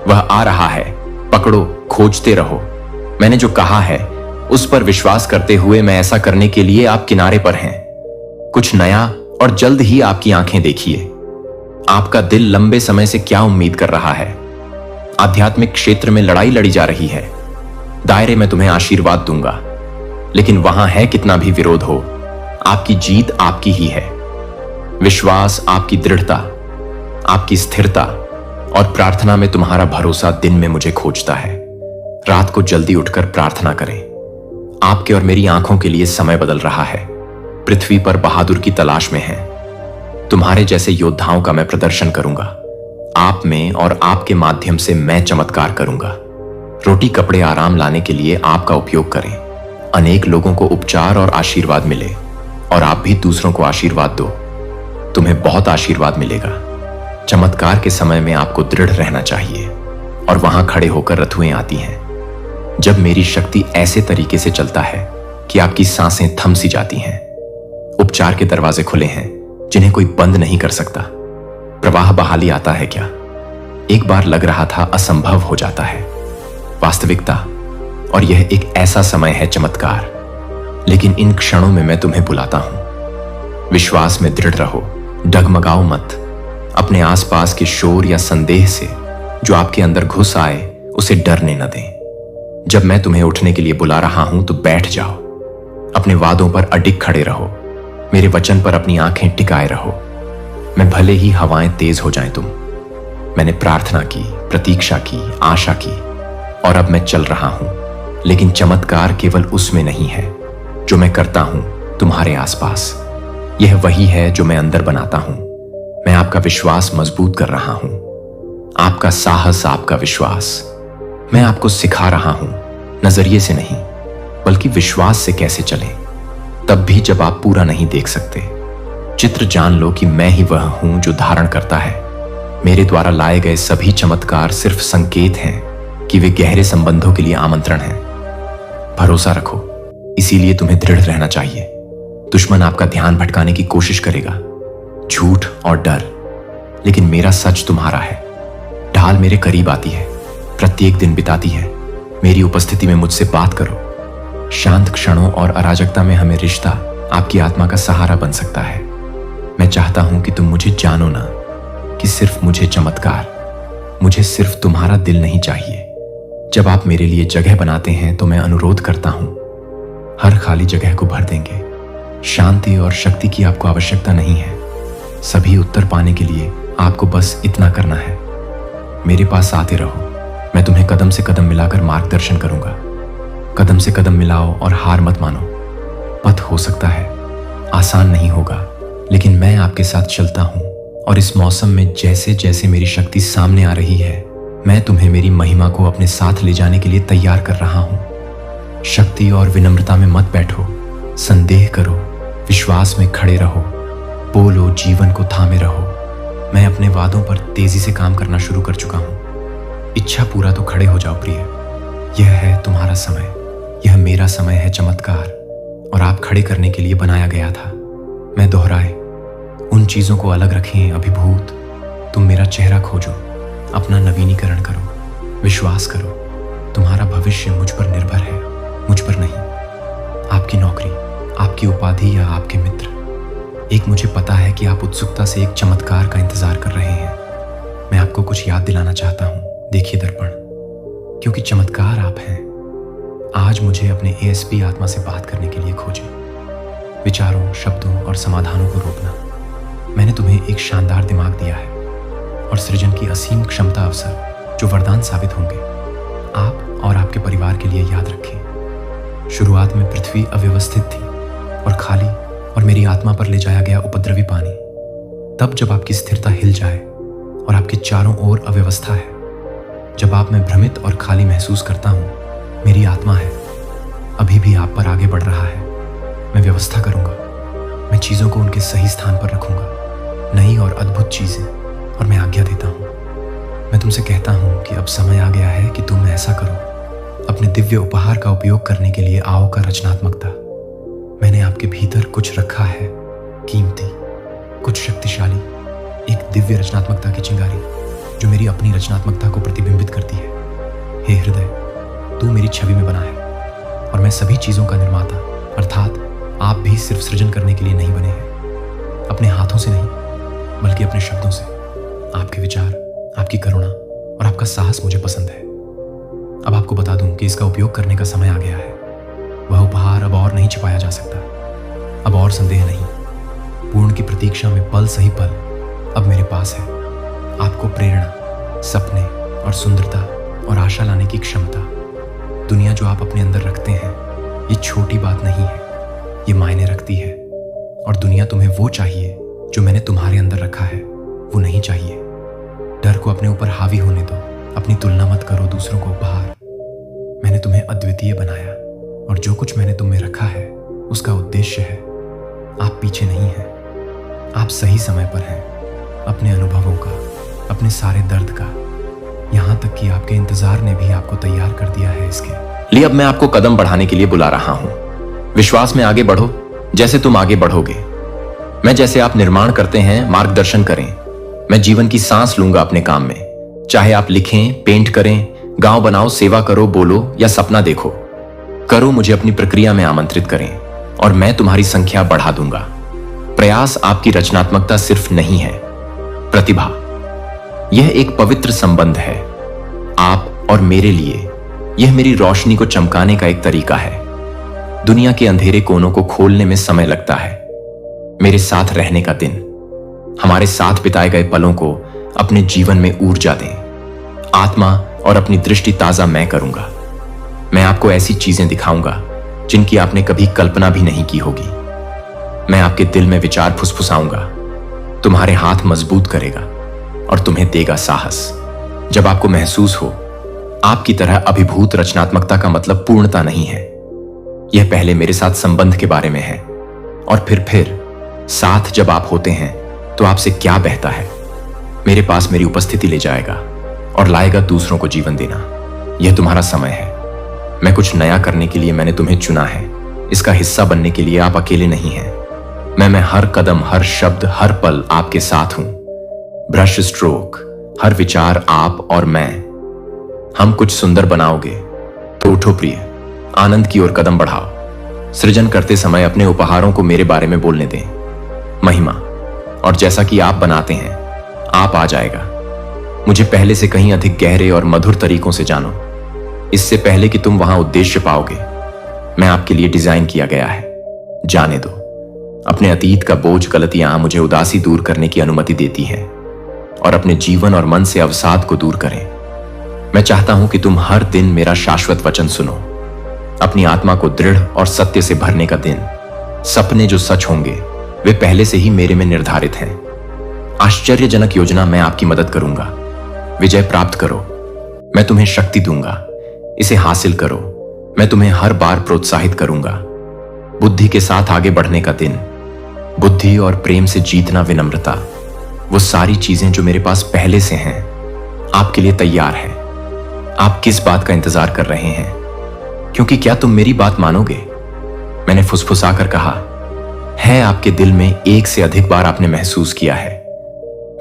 वह आ रहा है, पकड़ो, खोजते रहो। मैंने जो कहा है उस पर विश्वास करते हुए मैं ऐसा करने के लिए आप किनारे पर हैं। कुछ नया, और जल्द ही आपकी आंखें देखिए। आपका दिल लंबे समय से क्या उम्मीद कर रहा है। आध्यात्मिक क्षेत्र में लड़ाई लड़ी जा रही है। दायरे में तुम्हें आशीर्वाद दूंगा, लेकिन वहां है कितना भी विरोध हो, आपकी जीत आपकी ही है। विश्वास, आपकी दृढ़ता, आपकी स्थिरता और प्रार्थना में तुम्हारा भरोसा दिन में मुझे खोजता है। रात को जल्दी उठकर प्रार्थना करें। आपके और मेरी आंखों के लिए समय बदल रहा है। पृथ्वी पर बहादुर की तलाश में है। तुम्हारे जैसे योद्धाओं का मैं प्रदर्शन करूंगा। आप में और आपके माध्यम से मैं चमत्कार करूंगा। रोटी कपड़े आराम लाने के लिए आपका उपयोग करें। अनेक लोगों को उपचार और आशीर्वाद मिले और आप भी दूसरों को आशीर्वाद दो। तुम्हें बहुत आशीर्वाद मिलेगा। चमत्कार के समय में आपको दृढ़ रहना चाहिए और वहां खड़े होकर रथुएं आती हैं। जब मेरी शक्ति ऐसे तरीके से चलता है कि आपकी सांसें थम सी जाती हैं। उपचार के दरवाजे खुले हैं जिन्हें कोई बंद नहीं कर सकता। प्रवाह बहाली आता है क्या? एक बार लग रहा था असंभव हो जाता है, वास्तविकता। और यह एक ऐसा समय है चमत्कार। लेकिन इन क्षणों में मैं तुम्हें बुलाता हूं। विश्वास में दृढ़ रहो, डगमगाओ मत। अपने आसपास के शोर या संदेह से जो आपके अंदर घुस आए उसे डरने न दें। जब मैं तुम्हें उठने के लिए बुला रहा हूं तो बैठ जाओ। अपने वादों पर अडिग खड़े रहो। मेरे वचन पर अपनी आंखें टिकाए रहो। मैं भले ही हवाएं तेज हो जाएं मैंने प्रार्थना की, प्रतीक्षा की, आशा की और अब मैं चल रहा हूं। लेकिन चमत्कार केवल उसमें नहीं है जो मैं करता हूं तुम्हारे आसपास। यह वही है जो मैं अंदर बनाता हूं। मैं आपका विश्वास मजबूत कर रहा हूं। आपका साहस, आपका विश्वास। मैं आपको सिखा रहा हूं, नजरिए से नहीं बल्कि विश्वास से कैसे चलें, तब भी जब आप पूरा नहीं देख सकते। चित्र जान लो कि मैं ही वह हूं जो धारण करता है। मेरे द्वारा लाए गए सभी चमत्कार सिर्फ संकेत हैं कि वे गहरे संबंधों के लिए आमंत्रण हैं। भरोसा रखो, इसीलिए तुम्हें दृढ़ रहना चाहिए। दुश्मन आपका ध्यान भटकाने की कोशिश करेगा, झूठ और डर, लेकिन मेरा सच तुम्हारा है। ढाल मेरे करीब आती है, प्रत्येक दिन बिताती है। मेरी उपस्थिति में मुझसे बात करो। शांत क्षणों और अराजकता में हमें रिश्ता आपकी आत्मा का सहारा बन सकता है। मैं चाहता हूं कि तुम मुझे जानो ना कि सिर्फ मुझे चमत्कार, मुझे सिर्फ तुम्हारा दिल नहीं चाहिए। जब आप मेरे लिए जगह बनाते हैं तो मैं अनुरोध करता हूं, हर खाली जगह को भर देंगे। शांति और शक्ति की आपको आवश्यकता नहीं है। सभी उत्तर पाने के लिए आपको बस इतना करना है, मेरे पास आते रहो। मैं तुम्हें कदम से कदम मिलाकर मार्गदर्शन करूंगा। कदम से कदम मिलाओ और हार मत मानो। पथ हो सकता है आसान नहीं होगा, लेकिन मैं आपके साथ चलता हूं और इस मौसम में जैसे जैसे मेरी शक्ति सामने आ रही है, मैं तुम्हें मेरी महिमा को अपने साथ ले जाने के लिए तैयार कर रहा हूं। शक्ति और विनम्रता में मत बैठो, संदेह करो, विश्वास में खड़े रहो, बोलो, जीवन को थामे रहो। मैं अपने वादों पर तेजी से काम करना शुरू कर चुका हूं। इच्छा पूरा तो खड़े हो जाओ प्रिय। यह है तुम्हारा समय, यह मेरा समय है चमत्कार, और आप खड़े करने के लिए बनाया गया था। मैं दोहराए, उन चीजों को अलग रखें अभिभूत। तुम मेरा चेहरा खोजो, अपना नवीनीकरण करो, विश्वास करो। तुम्हारा भविष्य मुझ पर निर्भर है, मुझ पर नहीं। आपकी नौकरी, आपकी उपाधि या आपके मित्र। एक मुझे पता है कि आप उत्सुकता से एक चमत्कार का इंतजार कर रहे हैं। मैं आपको कुछ याद दिलाना चाहता हूं। देखिए दर्पण, क्योंकि चमत्कार आप हैं। आज मुझे अपने एएसपी आत्मा से बात करने के लिए खोजें। विचारों, शब्दों और समाधानों को रोकना। मैंने तुम्हें एक शानदार दिमाग दिया है और सृजन की असीम क्षमता, अवसर जो वरदान साबित होंगे। आप और आपके परिवार के लिए याद रखें। शुरुआत में पृथ्वी अव्यवस्थित थी और खाली, और मेरी आत्मा पर ले जाया गया उपद्रवी पानी। तब जब आपकी स्थिरता हिल जाए और आपके चारों ओर अव्यवस्था है, जब आप में भ्रमित और खाली महसूस करता हूं, मेरी आत्मा है अभी भी आप पर आगे बढ़ रहा है। मैं व्यवस्था करूंगा, मैं चीजों को उनके सही स्थान पर रखूंगा, नई और अद्भुत चीजें, और मैं आज्ञा देता हूं। मैं तुमसे कहता हूं कि अब समय आ गया है कि तुम ऐसा करो। अपने दिव्य उपहार का उपयोग करने के लिए आओ का रचनात्मकता। मैंने आपके भीतर कुछ रखा है, कीमती, कुछ शक्तिशाली, एक दिव्य रचनात्मकता की चिंगारी जो मेरी अपनी रचनात्मकता को प्रतिबिंबित करती है। हे हृदय, तू मेरी छवि में बना है और मैं सभी चीजों का निर्माता, अर्थात आप भी सिर्फ सृजन करने के लिए नहीं बने हैं, अपने हाथों से नहीं बल्कि अपने शब्दों से। आपके विचार, आपकी करुणा और आपका साहस मुझे पसंद है। अब आपको बता दूं कि इसका उपयोग करने का समय आ गया है। वह उपहार अब और नहीं छिपाया जा सकता। अब और संदेह नहीं। पूर्ण की प्रतीक्षा में पल सही पल अब मेरे पास है। आपको प्रेरणा, सपने और सुंदरता और आशा लाने की क्षमता, दुनिया जो आप अपने अंदर रखते हैं, ये छोटी बात नहीं है, ये मायने रखती है। और दुनिया तुम्हें वो चाहिए जो मैंने तुम्हारे अंदर रखा है, वो नहीं चाहिए। डर को अपने ऊपर हावी होने दो। अपनी तुलना मत करो दूसरों को उपहार। मैंने तुम्हें अद्वितीय बनाया और जो कुछ मैंने तुम में रखा है उसका उद्देश्य है। आप पीछे नहीं हैं, आप सही समय पर हैं। अपने अनुभवों का, अपने सारे दर्द का, यहां तक कि आपके इंतजार ने भी आपको तैयार कर दिया है इसके लिए। अब मैं आपको कदम बढ़ाने के लिए बुला रहा हूं। विश्वास में आगे बढ़ो जैसे तुम आगे बढ़ोगे। मैं जैसे आप निर्माण करते हैं मार्गदर्शन करें। मैं जीवन की सांस लूंगा अपने काम में। चाहे आप लिखें, पेंट करें, गांव बनाओ, सेवा करो, बोलो या सपना देखो, करो, मुझे अपनी प्रक्रिया में आमंत्रित करें और मैं तुम्हारी संख्या बढ़ा दूंगा। प्रयास आपकी रचनात्मकता सिर्फ नहीं है, प्रतिभा। यह एक पवित्र संबंध है आप और मेरे लिए। यह मेरी रोशनी को चमकाने का एक तरीका है। दुनिया के अंधेरे कोनों को खोलने में समय लगता है। मेरे साथ रहने का दिन, हमारे साथ बिताए गए पलों को अपने जीवन में ऊर्जा दें। आत्मा और अपनी दृष्टि ताजा मैं करूंगा। मैं आपको ऐसी चीजें दिखाऊंगा जिनकी आपने कभी कल्पना भी नहीं की होगी। मैं आपके दिल में विचार फुसफुसाऊंगा, तुम्हारे हाथ मजबूत करेगा और तुम्हें देगा साहस। जब आपको महसूस हो आपकी तरह अभिभूत रचनात्मकता का मतलब पूर्णता नहीं है। यह पहले मेरे साथ संबंध के बारे में है और फिर साथ जब आप होते हैं तो आपसे क्या बहता है। मेरे पास मेरी उपस्थिति ले जाएगा और लाएगा दूसरों को जीवन देना। यह तुम्हारा समय है। मैं कुछ नया करने के लिए मैंने तुम्हें चुना है। इसका हिस्सा बनने के लिए आप अकेले नहीं हैं। मैं हर कदम, हर शब्द, हर पल आपके साथ हूं। ब्रश स्ट्रोक, हर विचार आप और मैं। हम कुछ सुंदर बनाओगे तो उठो प्रिय, आनंद की ओर कदम बढ़ाओ। सृजन करते समय अपने उपहारों को मेरे बारे में बोलने दें। महिमा, और जैसा कि आप बनाते हैं आप आ जाएगा। मुझे पहले से कहीं अधिक गहरे और मधुर तरीकों से जानो। इससे पहले कि तुम वहां उद्देश्य पाओगे, मैं आपके लिए डिजाइन किया गया है। जाने दो। अपने अतीत का बोझ, गलतियां मुझे उदासी दूर करने की अनुमति देती हैं और अपने जीवन और मन से अवसाद को दूर करें। मैं चाहता हूं कि तुम हर दिन मेरा शाश्वत वचन सुनो। अपनी आत्मा को दृढ़ और सत्य से भरने का दिन। सपने जो सच होंगे वे पहले से ही मेरे में निर्धारित हैं। आश्चर्यजनक योजना मैं आपकी मदद करूंगा। विजय प्राप्त करो, मैं तुम्हें शक्ति दूंगा। इसे हासिल करो, मैं तुम्हें हर बार प्रोत्साहित करूंगा। बुद्धि के साथ आगे बढ़ने का दिन। बुद्धि और प्रेम से जीतना विनम्रता, वो सारी चीजें जो मेरे पास पहले से हैं आपके लिए तैयार है। आप किस बात का इंतजार कर रहे हैं? क्योंकि क्या तुम मेरी बात मानोगे? मैंने फुसफुसाकर कहा है। आपके दिल में एक से अधिक बार आपने महसूस किया है।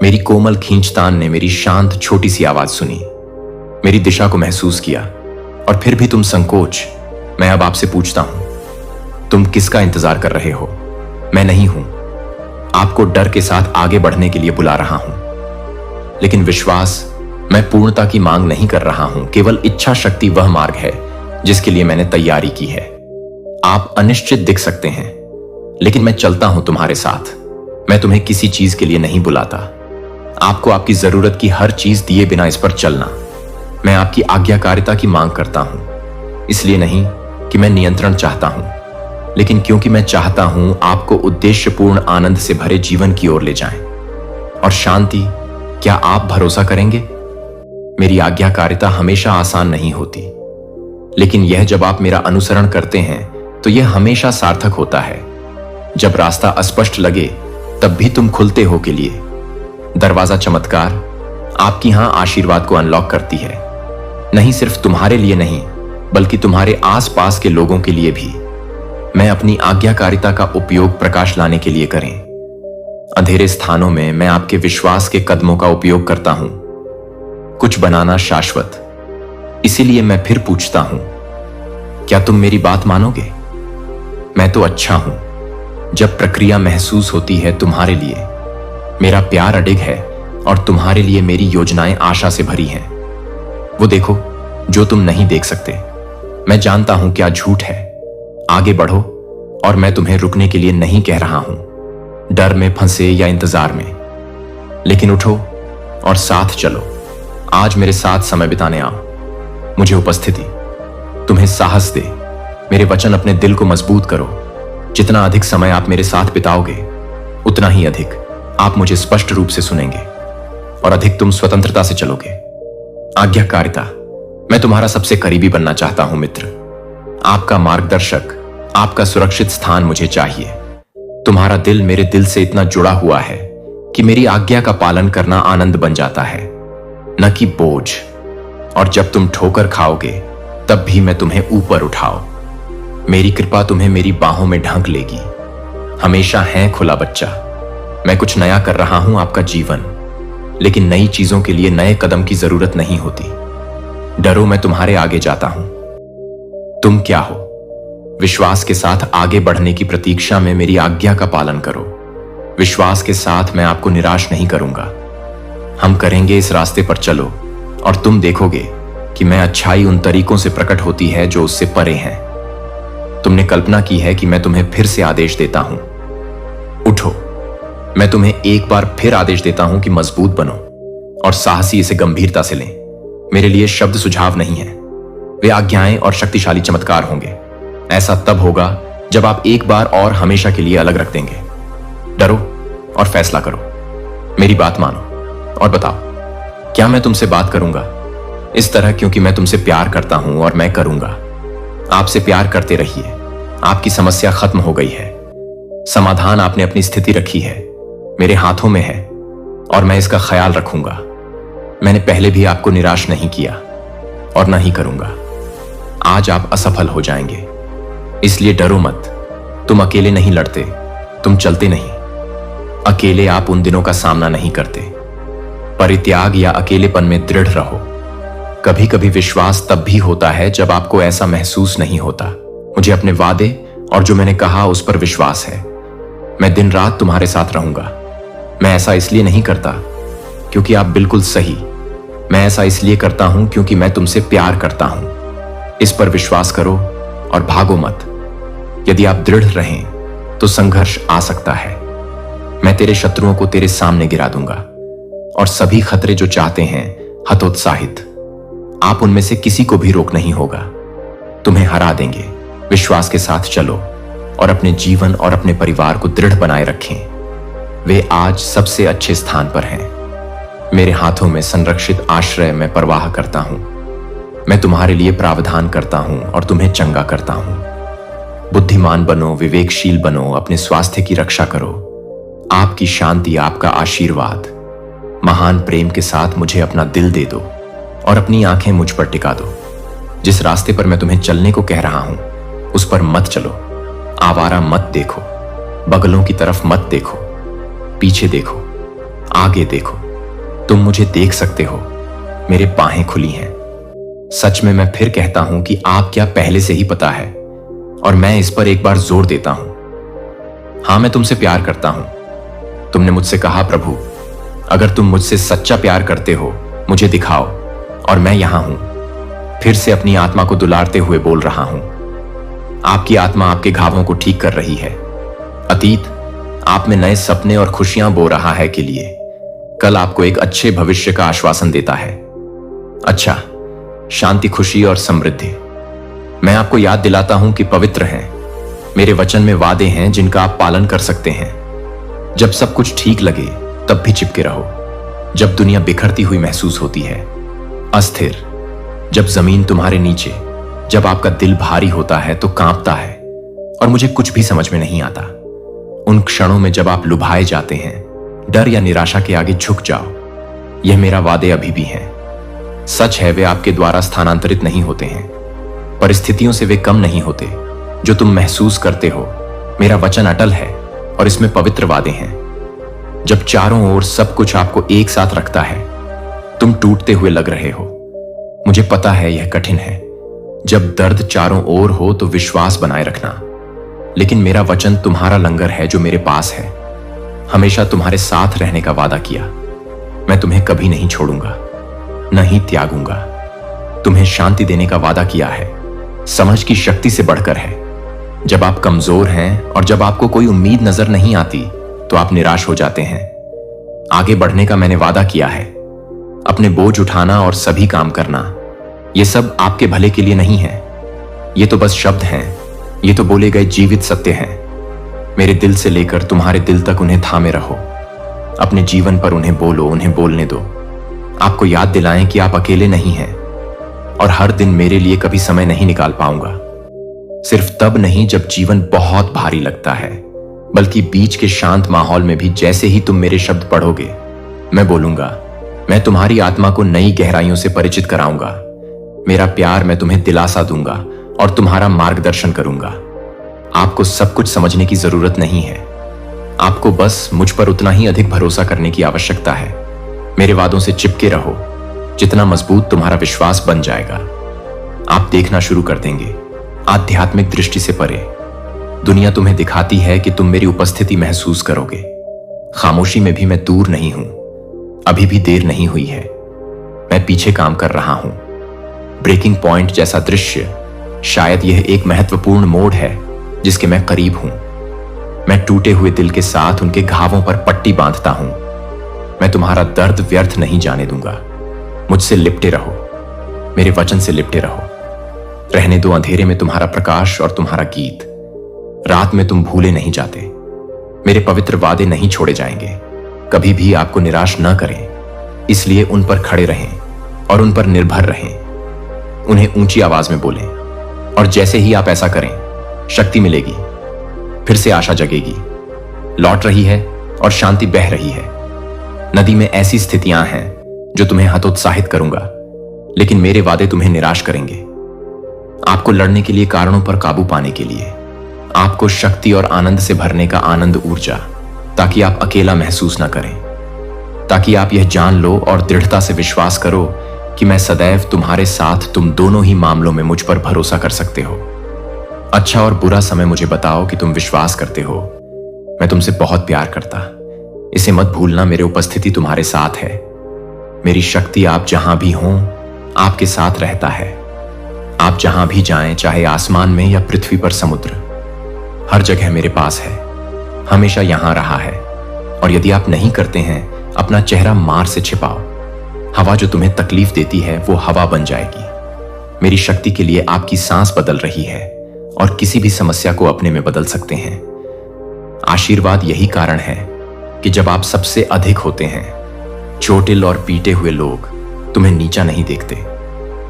मेरी कोमल खींचतान ने मेरी शांत छोटी सी आवाज सुनी, मेरी दिशा को महसूस किया और फिर भी तुम संकोच। मैं अब आपसे पूछता हूं, तुम किसका इंतजार कर रहे हो? मैं नहीं हूं। आपको डर के साथ आगे बढ़ने के लिए बुला रहा हूं, लेकिन विश्वास, मैं पूर्णता की मांग नहीं कर रहा हूं। केवल इच्छा शक्ति वह मार्ग है जिसके लिए मैंने तैयारी की है। आप अनिश्चित दिख सकते हैं, लेकिन मैं चलता हूं तुम्हारे साथ। मैं तुम्हें किसी चीज के लिए नहीं बुलाता। आपको आपकी जरूरत की हर चीज दिए बिना इस पर चलना। मैं आपकी आज्ञाकारिता की मांग करता हूं, इसलिए नहीं कि मैं नियंत्रण चाहता हूं, लेकिन क्योंकि मैं चाहता हूं आपको उद्देश्यपूर्ण आनंद से भरे जीवन की ओर ले जाएं। और शांति, क्या आप भरोसा करेंगे? मेरी आज्ञाकारिता हमेशा आसान नहीं होती, लेकिन यह जब आप मेरा अनुसरण करते हैं तो यह हमेशा सार्थक होता है। जब रास्ता अस्पष्ट लगे तब भी तुम खुलते हो के लिए। दरवाजा चमत्कार आपकी यहां आशीर्वाद को अनलॉक करती है। नहीं सिर्फ तुम्हारे लिए नहीं, बल्कि तुम्हारे आसपास के लोगों के लिए भी। मैं अपनी आज्ञाकारिता का उपयोग प्रकाश लाने के लिए करें। अंधेरे स्थानों में मैं आपके विश्वास के कदमों का उपयोग करता हूं। कुछ बनाना शाश्वत। इसीलिए मैं फिर पूछता हूं, क्या तुम मेरी बात मानोगे? मैं तो अच्छा हूं जब प्रक्रिया महसूस होती है तुम्हारे लिए। मेरा प्यार अडिग है और तुम्हारे लिए मेरी योजनाएं आशा से भरी हैं। वो देखो जो तुम नहीं देख सकते। मैं जानता हूं क्या झूठ है। आगे बढ़ो, और मैं तुम्हें रुकने के लिए नहीं कह रहा हूं, डर में फंसे या इंतजार में। लेकिन उठो और साथ चलो। आज मेरे साथ समय बिताने आओ। मुझे उपस्थिति तुम्हें साहस दे। मेरे वचन अपने दिल को मजबूत करो। जितना अधिक समय आप मेरे साथ बिताओगे, उतना ही अधिक आप मुझे स्पष्ट रूप से सुनेंगे और अधिक तुम स्वतंत्रता से चलोगे। आज्ञाकारिता, मैं तुम्हारा सबसे करीबी बनना चाहता हूं मित्र। आपका मार्गदर्शक, आपका सुरक्षित स्थान मुझे चाहिए। तुम्हारा दिल मेरे दिल से इतना जुड़ा हुआ है कि मेरी आज्ञा का पालन करना आनंद बन जाता है, न कि बोझ। और जब तुम ठोकर खाओगे, तब भी मैं तुम्हें ऊपर उठाओ। मेरी कृपा तुम्हें मेरी बाहों में ढक लेगी। हमेशा है खुला बच्चा। मैं कुछ नया कर रहा हूं आपका जीवन, लेकिन नई चीजों के लिए नए कदम की जरूरत नहीं होती। डरो, मैं तुम्हारे आगे जाता हूं। तुम क्या हो? विश्वास के साथ आगे बढ़ने की प्रतीक्षा में मेरी आज्ञा का पालन करो। विश्वास के साथ मैं आपको निराश नहीं करूंगा। हम करेंगे इस रास्ते पर चलो, और तुम देखोगे कि मैं अच्छाई उन तरीकों से प्रकट होती है जो उससे परे हैं। तुमने कल्पना की है कि मैं तुम्हें फिर से आदेश देता हूं, उठो। मैं तुम्हें एक बार फिर आदेश देता हूं कि मजबूत बनो और साहसी इसे गंभीरता से लें। मेरे लिए शब्द सुझाव नहीं है, वे आज्ञाएं और शक्तिशाली चमत्कार होंगे। ऐसा तब होगा जब आप एक बार और हमेशा के लिए अलग रख देंगे। डरो और फैसला करो। मेरी बात मानो और बताओ, क्या मैं तुमसे बात करूंगा इस तरह क्योंकि मैं तुमसे प्यार करता हूं, और मैं करूंगा। आपसे प्यार करते रहिए। आपकी समस्या खत्म हो गई है। समाधान आपने अपनी स्थिति रखी है, मेरे हाथों में है, और मैं इसका ख्याल रखूंगा। मैंने पहले भी आपको निराश नहीं किया और ना ही करूंगा। आज आप असफल हो जाएंगे, इसलिए डरो मत। तुम अकेले नहीं लड़ते, तुम चलते नहीं। अकेले आप उन दिनों का सामना नहीं करते। परित्याग या अकेलेपन में दृढ़ रहो। कभी कभी विश्वास तब भी होता है जब आपको ऐसा महसूस नहीं होता। मुझे अपने वादे और जो मैंने कहा उस पर विश्वास है। मैं दिन रात तुम्हारे साथ रहूंगा। मैं ऐसा इसलिए नहीं करता क्योंकि आप बिल्कुल सही। मैं ऐसा इसलिए करता हूं क्योंकि मैं तुमसे प्यार करता हूं। इस पर विश्वास करो और भागो मत। यदि आप दृढ़ रहें तो संघर्ष आ सकता है। मैं तेरे शत्रुओं को तेरे सामने गिरा दूंगा, और सभी खतरे जो चाहते हैं हतोत्साहित। आप उनमें से किसी को भी रोक नहीं होगा। तुम्हें हरा देंगे। विश्वास के साथ चलो और अपने जीवन और अपने परिवार को दृढ़ बनाए रखें। वे आज सबसे अच्छे स्थान पर हैं। मेरे हाथों में संरक्षित आश्रय मैं परवाह करता हूं। मैं तुम्हारे लिए प्रावधान करता हूं और तुम्हें चंगा करता हूं। बुद्धिमान बनो, विवेकशील बनो, अपने स्वास्थ्य की रक्षा करो। आपकी शांति, आपका आशीर्वाद, महान प्रेम के साथ मुझे अपना दिल दे दो और अपनी आंखें मुझ पर टिका दो। जिस रास्ते पर मैं तुम्हें चलने को कह रहा हूं, उस पर मत चलो। आवारा मत देखो, बगलों की तरफ मत देखो, पीछे देखो, आगे देखो। तुम मुझे देख सकते हो, मेरे बाहें खुली हैं। सच में मैं फिर कहता हूं कि आप क्या पहले से ही पता है, और मैं इस पर एक बार जोर देता हूं। हां, मैं तुमसे प्यार करता हूं। तुमने मुझसे कहा, प्रभु, अगर तुम मुझसे सच्चा प्यार करते हो, मुझे दिखाओ, और मैं यहां हूं। फिर से अपनी आत्मा को दुलारते हुए बोल रहा हूं। आपकी आत्मा आपके घावों को ठीक कर रही है। अतीत आप में नए सपने और खुशियां बो रहा है के लिए कल आपको एक अच्छे भविष्य का आश्वासन देता है। अच्छा, शांति, खुशी और समृद्धि। मैं आपको याद दिलाता हूं कि पवित्र हैं। मेरे वचन में वादे हैं जिनका आप पालन कर सकते हैं। जब सब कुछ ठीक लगे तब भी चिपके रहो। जब दुनिया बिखरती हुई महसूस होती है, अस्थिर, जब जमीन तुम्हारे नीचे, जब आपका दिल भारी होता है तो कांपता है और मुझे कुछ भी समझ में नहीं आता। उन क्षणों में जब आप लुभाए जाते हैं, डर या निराशा के आगे झुक जाओ। यह मेरा वादे अभी भी हैं। सच है, वे आपके द्वारा स्थानांतरित नहीं होते हैं। परिस्थितियों से वे कम नहीं होते जो तुम महसूस करते हो। मेरा वचन अटल है और इसमें पवित्र वादे हैं। जब चारों ओर सब कुछ आपको एक साथ रखता है, तुम टूटते हुए लग रहे हो। मुझे पता है यह कठिन है। जब दर्द चारों ओर हो तो विश्वास बनाए रखना। लेकिन मेरा वचन तुम्हारा लंगर है जो मेरे पास है। हमेशा तुम्हारे साथ रहने का वादा किया। मैं तुम्हें कभी नहीं छोड़ूंगा, नहीं त्यागूंगा। तुम्हें शांति देने का वादा किया है। समझ की शक्ति से बढ़कर है। जब आप कमजोर हैं और जब आपको कोई उम्मीद नजर नहीं आती तो आप निराश हो जाते हैं। आगे बढ़ने का मैंने वादा किया है। अपने बोझ उठाना और सभी काम करना, ये सब आपके भले के लिए नहीं है। ये तो बस शब्द हैं, ये तो बोले गए जीवित सत्य हैं। मेरे दिल से लेकर तुम्हारे दिल तक उन्हें थामे रहो। अपने जीवन पर उन्हें बोलो, उन्हें बोलने दो। आपको याद दिलाएं कि आप अकेले नहीं हैं और हर दिन मेरे लिए कभी समय नहीं निकाल पाऊंगा। सिर्फ तब नहीं जब जीवन बहुत भारी लगता है, बल्कि बीच के शांत माहौल में भी जैसे ही तुम मेरे शब्द पढ़ोगे, मैं बोलूंगा, मैं तुम्हारी आत्मा को नई गहराइयों से परिचित कराऊंगा। मेरा प्यार मैं तुम्हें दिलासा दूंगा और तुम्हारा मार्गदर्शन करूंगा। आपको सब कुछ समझने की जरूरत नहीं है। आपको बस मुझ पर उतना ही अधिक भरोसा करने की आवश्यकता है। मेरे वादों से चिपके रहो। जितना मजबूत तुम्हारा विश्वास बन जाएगा, आप देखना शुरू कर देंगे आध्यात्मिक दृष्टि से परे। दुनिया तुम्हें दिखाती है कि तुम मेरी उपस्थिति महसूस करोगे। खामोशी में भी मैं दूर नहीं हूं। अभी भी देर नहीं हुई है। मैं पीछे काम कर रहा हूं। ब्रेकिंग पॉइंट जैसा दृश्य, शायद यह एक महत्वपूर्ण मोड़ है जिसके मैं करीब हूं। मैं टूटे हुए दिल के साथ उनके घावों पर पट्टी बांधता हूं। मैं तुम्हारा दर्द व्यर्थ नहीं जाने दूंगा। मुझसे लिपटे रहो, मेरे वचन से लिपटे रहो। रहने दो अंधेरे में तुम्हारा प्रकाश और तुम्हारा गीत। रात में तुम भूले नहीं जाते। मेरे पवित्र वादे नहीं छोड़े जाएंगे। कभी भी आपको निराश न करें, इसलिए उन पर खड़े रहें और उन पर निर्भर रहें। उन्हें ऊंची आवाज में बोलें और जैसे ही आप ऐसा करें, शक्ति मिलेगी। फिर से आशा जगेगी। लौट रही है और शांति बह रही है। नदी में ऐसी स्थितियां हैं जो तुम्हें हतोत्साहित करूंगा, लेकिन मेरे वादे तुम्हें निराश करेंगे। आपको लड़ने के लिए, कारणों पर काबू पाने के लिए, आपको शक्ति और आनंद से भरने का आनंद ऊर्जा, ताकि आप अकेला महसूस ना करें, ताकि आप यह जान लो और दृढ़ता से विश्वास करो कि मैं सदैव तुम्हारे साथ, तुम दोनों ही मामलों में मुझ पर भरोसा कर सकते हो। अच्छा और बुरा समय मुझे बताओ कि तुम विश्वास करते हो। मैं तुमसे बहुत प्यार करता। इसे मत भूलना, मेरी उपस्थिति तुम्हारे साथ है। मेरी शक्ति आप जहां भी हों, आपके साथ रहता है। आप जहां भी जाएं, चाहे आसमान में या पृथ्वी पर समुद्र, हर जगह मेरे पास है, हमेशा यहां रहा है। और यदि आप नहीं करते हैं, अपना चेहरा मार से छिपाओ। हवा जो तुम्हें तकलीफ देती है वो हवा बन जाएगी। मेरी शक्ति के लिए आपकी सांस बदल रही है और किसी भी समस्या को अपने में बदल सकते हैं। आशीर्वाद यही कारण है कि जब आप सबसे अधिक होते हैं, चोटिल और पीटे हुए लोग तुम्हें नीचा नहीं देखते।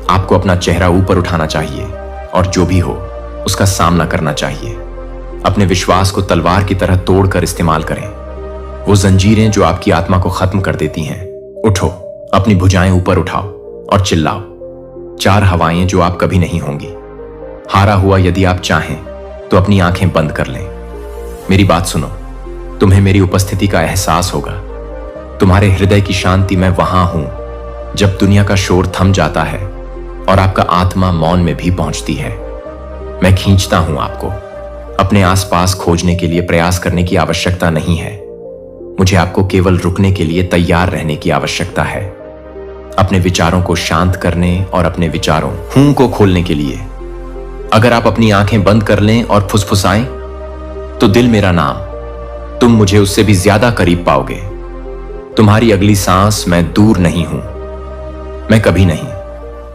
आपको अपना चेहरा ऊपर उठाना चाहिए और जो भी हो उसका सामना करना चाहिए। अपने विश्वास को तलवार की तरह तोड़कर इस्तेमाल करें। वो जंजीरें जो आपकी आत्मा को खत्म कर देती हैं, उठो, अपनी भुजाएं ऊपर उठाओ और चिल्लाओ। 4 हवाएं जो आप कभी नहीं होंगी। हारा हुआ यदि आप चाहें तो अपनी आंखें बंद कर लें। मेरी बात सुनो, तुम्हें मेरी उपस्थिति का एहसास होगा। तुम्हारे हृदय की शांति मैं वहां हूं जब दुनिया का शोर थम जाता है और आपका आत्मा मौन में भी पहुंचती है। मैं खींचता हूं आपको। अपने आसपास खोजने के लिए प्रयास करने की आवश्यकता नहीं है। मुझे आपको केवल रुकने के लिए तैयार रहने की आवश्यकता है, अपने विचारों को शांत करने और अपने विचारों हूं को खोलने के लिए। अगर आप अपनी आंखें बंद कर लें और फुसफुसाएं, तो दिल मेरा नाम, तुम मुझे उससे भी ज्यादा करीब पाओगे। तुम्हारी अगली सांस मैं दूर नहीं हूं, मैं कभी नहीं।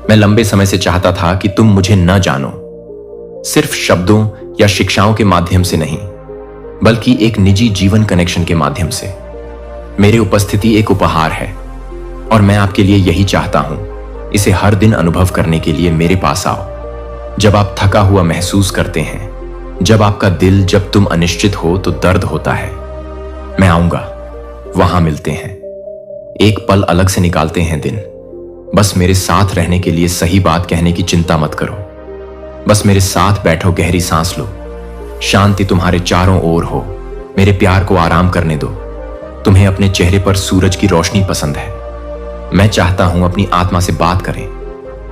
मैं लंबे समय से चाहता था कि तुम मुझे न जानो, सिर्फ शब्दों या शिक्षाओं के माध्यम से नहीं, बल्कि एक निजी जीवन कनेक्शन के माध्यम से। मेरी उपस्थिति एक उपहार है और मैं आपके लिए यही चाहता हूं। इसे हर दिन अनुभव करने के लिए मेरे पास आओ। जब आप थका हुआ महसूस करते हैं, जब आपका दिल, जब तुम अनिश्चित हो तो दर्द होता है, मैं आऊंगा। वहां मिलते हैं। एक पल अलग से निकालते हैं दिन। बस मेरे साथ रहने के लिए सही बात कहने की चिंता मत करो। बस मेरे साथ बैठो, गहरी सांस लो। शांति तुम्हारे चारों ओर हो। मेरे प्यार को आराम करने दो। तुम्हें अपने चेहरे पर सूरज की रोशनी पसंद है। मैं चाहता हूं अपनी आत्मा से बात करें,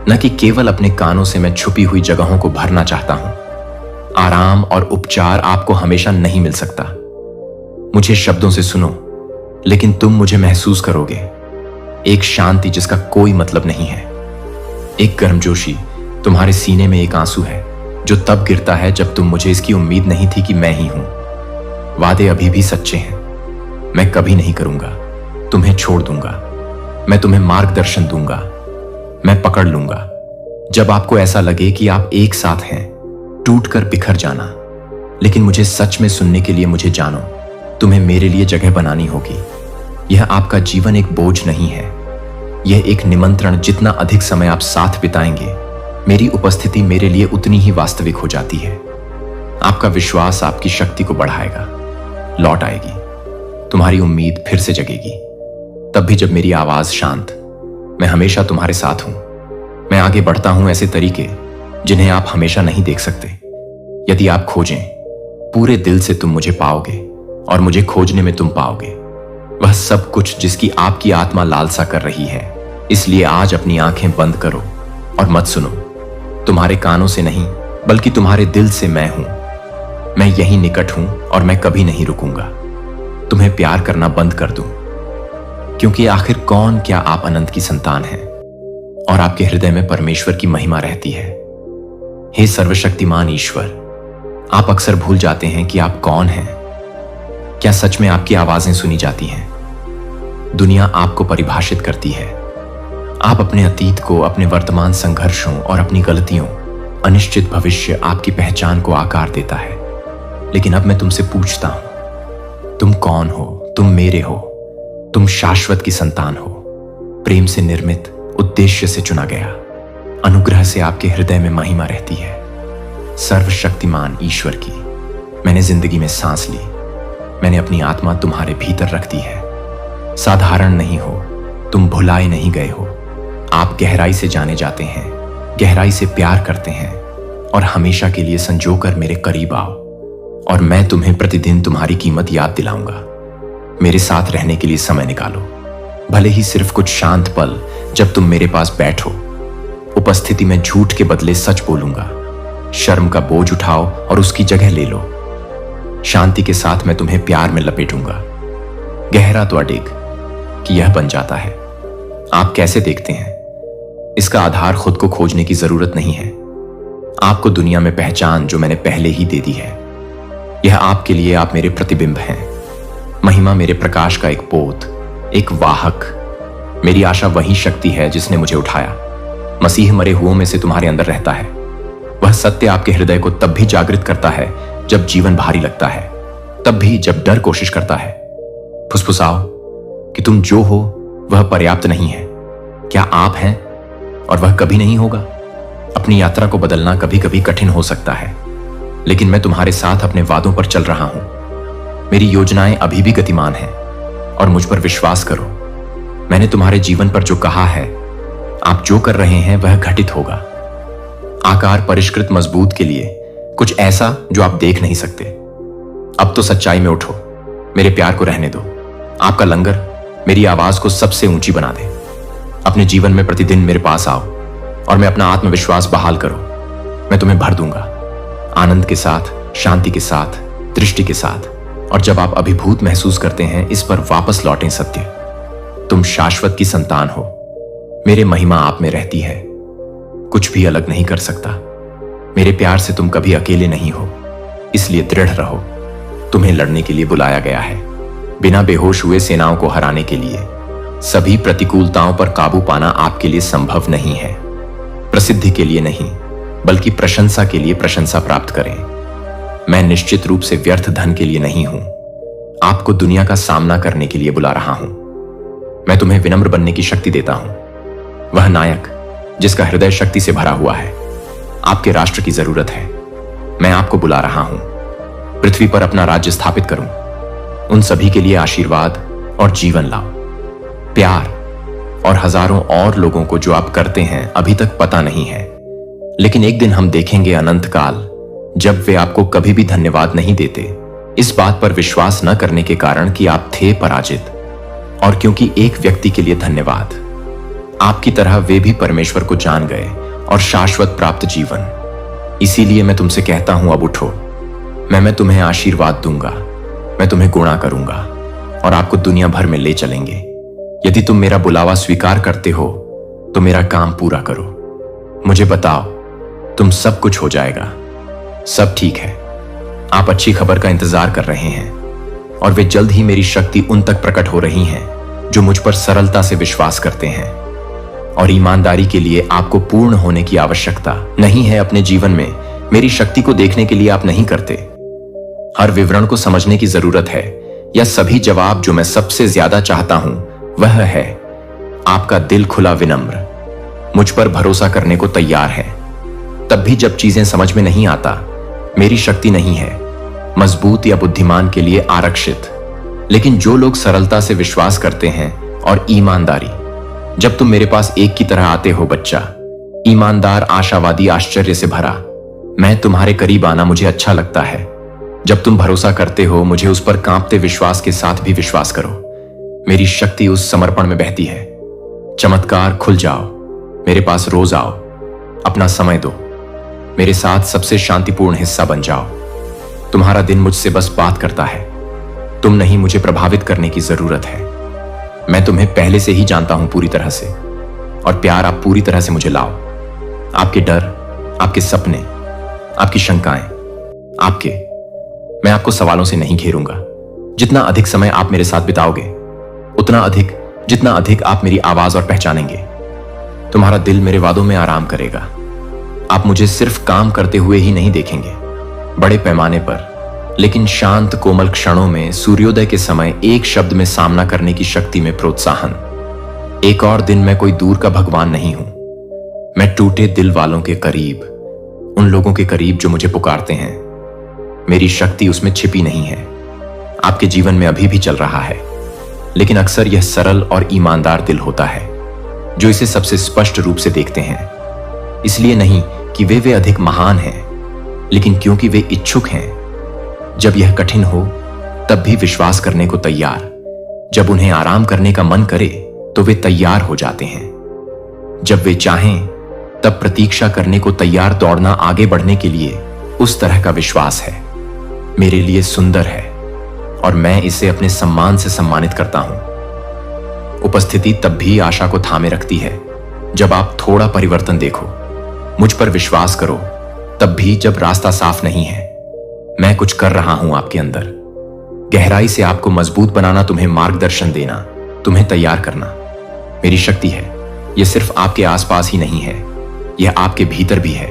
न कि केवल अपने कानों से। मैं छुपी हुई जगहों को भरना चाहता हूं। आराम और उपचार आपको हमेशा नहीं मिल सकता। मुझे शब्दों से सुनो, लेकिन तुम मुझे महसूस करोगे। एक शांति जिसका कोई मतलब नहीं है। एक गर्मजोशी तुम्हारे सीने में एक आंसू है जो तब गिरता है जब तुम मुझे इसकी उम्मीद नहीं थी कि मैं ही हूं। वादे अभी भी सच्चे हैं। मैं कभी नहीं करूंगा, तुम्हें छोड़ दूंगा। मैं तुम्हें मार्गदर्शन दूंगा, मैं पकड़ लूंगा। जब आपको ऐसा लगे कि आप एक साथ हैं, टूट कर बिखर जाना। लेकिन मुझे सच में सुनने के लिए मुझे जानो, तुम्हें मेरे लिए जगह बनानी होगी। यह आपका जीवन एक बोझ नहीं है, यह एक निमंत्रण। जितना अधिक समय आप साथ बिताएंगे, मेरी उपस्थिति मेरे लिए उतनी ही वास्तविक हो जाती है। आपका विश्वास आपकी शक्ति को बढ़ाएगा, लौट आएगी, तुम्हारी उम्मीद फिर से जगेगी। तब भी जब मेरी आवाज शांत, मैं हमेशा तुम्हारे साथ हूं। मैं आगे बढ़ता हूं ऐसे तरीके जिन्हें आप हमेशा नहीं देख सकते। यदि आप खोजें, पूरे दिल से तुम मुझे पाओगे और मुझे खोजने में तुम पाओगे वह सब कुछ जिसकी आपकी आत्मा लालसा कर रही है। इसलिए आज अपनी आंखें बंद करो और मत सुनो। तुम्हारे कानों से नहीं, बल्कि तुम्हारे दिल से मैं हूं। मैं यहीं निकट हूं और मैं कभी नहीं रुकूंगा। तुम्हें प्यार करना बंद कर दूं, क्योंकि आखिर कौन क्या आप अनंत की संतान हैं और आपके हृदय में परमेश्वर की महिमा रहती है। हे सर्वशक्तिमान ईश्वर, आप अक्सर भूल जाते हैं कि आप कौन हैं। क्या सच में आपकी आवाजें सुनी जाती हैं? दुनिया आपको परिभाषित करती है। आप अपने अतीत को, अपने वर्तमान संघर्षों और अपनी गलतियों, अनिश्चित भविष्य आपकी पहचान को आकार देता है। लेकिन अब मैं तुमसे पूछता हूं, तुम कौन हो? तुम मेरे हो। तुम शाश्वत की संतान हो, प्रेम से निर्मित, उद्देश्य से चुना गया। अनुग्रह से आपके हृदय में महिमा रहती है। सर्वशक्तिमान ईश्वर की मैंने जिंदगी में सांस ली। मैंने अपनी आत्मा तुम्हारे भीतर रख दी है। साधारण नहीं हो, तुम भुलाए नहीं गए हो। आप गहराई से जाने जाते हैं, गहराई से प्यार करते हैं और हमेशा के लिए संजोकर मेरे करीब आओ और मैं तुम्हें प्रतिदिन तुम्हारी कीमत याद दिलाऊंगा। मेरे साथ रहने के लिए समय निकालो, भले ही सिर्फ कुछ शांत पल। जब तुम मेरे पास बैठो, उपस्थिति में झूठ के बदले सच बोलूंगा। शर्म का बोझ उठाओ और उसकी जगह ले लो। शांति के साथ मैं तुम्हें प्यार में लपेटूंगा। गहरा तो अडिग कि यह बन जाता है। आप कैसे देखते हैं, इसका आधार खुद को खोजने की जरूरत नहीं है। आपको दुनिया में पहचान जो मैंने पहले ही दे दी है। यह आपके लिए, आप मेरे प्रतिबिंब हैं। महिमा मेरे प्रकाश का एक पोत, एक वाहक। मेरी आशा वही शक्ति है जिसने मुझे उठाया। मसीह मरे हुओं में से तुम्हारे अंदर रहता है। वह सत्य आपके हृदय को तब भी जागृत करता है जब जीवन भारी लगता है, तब भी जब डर कोशिश करता है। फुसफुसाओ कि तुम जो हो वह पर्याप्त नहीं है। क्या आप हैं और वह कभी नहीं होगा। अपनी यात्रा को बदलना कभी कभी कठिन हो सकता है, लेकिन मैं तुम्हारे साथ अपने वादों पर चल रहा हूं। मेरी योजनाएं अभी भी गतिमान हैं और मुझ पर विश्वास करो। मैंने तुम्हारे जीवन पर जो कहा है, आप जो कर रहे हैं वह घटित होगा। आकार परिष्कृत मजबूत के लिए कुछ ऐसा जो आप देख नहीं सकते। अब तो सच्चाई में उठो, मेरे प्यार को रहने दो। आपका लंगर मेरी आवाज को सबसे ऊंची बना दे। अपने जीवन में प्रतिदिन मेरे पास आओ और मैं अपना आत्मविश्वास बहाल करो। मैं तुम्हें भर दूंगा आनंद के साथ, शांति के साथ, दृष्टि के साथ। और जब आप अभिभूत महसूस करते हैं, इस पर वापस लौटें सत्य। तुम शाश्वत की संतान हो। मेरे महिमा आप में रहती है। कुछ भी अलग नहीं कर सकता। मेरे प्यार से तुम कभी अकेले नहीं हो, इसलिए दृढ़ रहो। तुम्हें लड़ने के लिए बुलाया गया है, बिना बेहोश हुए सेनाओं को हराने के लिए। सभी प्रतिकूलताओं पर काबू पाना आपके लिए संभव नहीं है। प्रसिद्धि के लिए नहीं, बल्कि प्रशंसा के लिए प्रशंसा प्राप्त करें। मैं निश्चित रूप से व्यर्थ धन के लिए नहीं हूं। आपको दुनिया का सामना करने के लिए बुला रहा हूं। मैं तुम्हें विनम्र बनने की शक्ति देता हूं। वह नायक जिसका हृदय शक्ति से भरा हुआ है, आपके राष्ट्र की जरूरत है। मैं आपको बुला रहा हूं। पृथ्वी पर अपना राज्य स्थापित करूं। उन सभी के लिए आशीर्वाद और जीवन लाओ, प्यार और हजारों और लोगों को जो आप करते हैं अभी तक पता नहीं है, लेकिन एक दिन हम देखेंगे अनंत काल जब वे आपको कभी भी धन्यवाद नहीं देते, इस बात पर विश्वास न करने के कारण कि आप थे पराजित। और क्योंकि एक व्यक्ति के लिए धन्यवाद, आपकी तरह वे भी परमेश्वर को जान गए और शाश्वत प्राप्त जीवन। इसीलिए मैं तुमसे कहता हूं, अब उठो। मैं तुम्हें आशीर्वाद दूंगा। मैं तुम्हें गुणा करूंगा और आपको दुनिया भर में ले चलेंगे। यदि तुम मेरा बुलावा स्वीकार करते हो तो मेरा काम पूरा करो। मुझे बताओ, तुम सब कुछ हो जाएगा, सब ठीक है। आप अच्छी खबर का इंतजार कर रहे हैं और वे जल्द ही मेरी शक्ति उन तक प्रकट हो रही हैं जो मुझ पर सरलता से विश्वास करते हैं। और ईमानदारी के लिए आपको पूर्ण होने की आवश्यकता नहीं है। अपने जीवन में मेरी शक्ति को देखने के लिए आप नहीं करते। हर विवरण को समझने की जरूरत है, या सभी जवाब जो मैं सबसे ज्यादा चाहता हूं वह है आपका दिल खुला, विनम्र, मुझ पर भरोसा करने को तैयार है। तब भी जब चीजें समझ में नहीं आता, मेरी शक्ति नहीं है मजबूत या बुद्धिमान के लिए आरक्षित, लेकिन जो लोग सरलता से विश्वास करते हैं और ईमानदारी। जब तुम मेरे पास एक की तरह आते हो बच्चा, ईमानदार, आशावादी, आश्चर्य से भरा, मैं तुम्हारे करीब आना मुझे अच्छा लगता है। जब तुम भरोसा करते हो, मुझे उस पर कांपते विश्वास के साथ भी विश्वास करो। मेरी शक्ति उस समर्पण में बहती है। चमत्कार, खुल जाओ, मेरे पास रोज आओ, अपना समय दो, मेरे साथ सबसे शांतिपूर्ण हिस्सा बन जाओ। तुम्हारा दिन मुझसे बस बात करता है, तुम नहीं, मुझे प्रभावित करने की जरूरत है। मैं तुम्हें पहले से ही जानता हूं पूरी तरह से, और प्यार आप पूरी तरह से मुझे लाओ। आपके डर, आपके सपने, आपकी शंकाएं, मैं आपको सवालों से नहीं घेरूंगा। जितना अधिक समय आप मेरे साथ बिताओगे, उतना अधिक, जितना अधिक आप मेरी आवाज और पहचानेंगे, तुम्हारा दिल मेरे वादों में आराम करेगा। आप मुझे सिर्फ काम करते हुए ही नहीं देखेंगे, बड़े पैमाने पर, लेकिन शांत कोमल क्षणों में, सूर्योदय के समय एक शब्द में सामना करने की शक्ति में प्रोत्साहन। एक और दिन मैं कोई दूर का भगवान नहीं हूं, मैं टूटे दिल वालों के करीब, उन लोगों के करीब जो मुझे पुकारते हैं। मेरी शक्ति उसमें छिपी नहीं है, आपके जीवन में अभी भी चल रहा है, लेकिन अक्सर यह सरल और ईमानदार दिल होता है जो इसे सबसे स्पष्ट रूप से देखते हैं। इसलिए नहीं कि वे अधिक महान हैं, लेकिन क्योंकि वे इच्छुक हैं। जब यह कठिन हो तब भी विश्वास करने को तैयार। जब उन्हें आराम करने का मन करे तो वे तैयार हो जाते हैं। जब वे चाहें तब प्रतीक्षा करने को तैयार, दौड़ना आगे बढ़ने के लिए। उस तरह का विश्वास है, मेरे लिए सुंदर है, और मैं इसे अपने सम्मान से सम्मानित करता हूं। उपस्थिति तब भी आशा को थामे रखती है जब आप थोड़ा परिवर्तन देखो। मुझ पर विश्वास करो तब भी जब रास्ता साफ नहीं है। मैं कुछ कर रहा हूं आपके अंदर, गहराई से आपको मजबूत बनाना, तुम्हें मार्गदर्शन देना, तुम्हें तैयार करना। मेरी शक्ति है, यह सिर्फ आपके आसपास ही नहीं है, यह आपके भीतर भी है।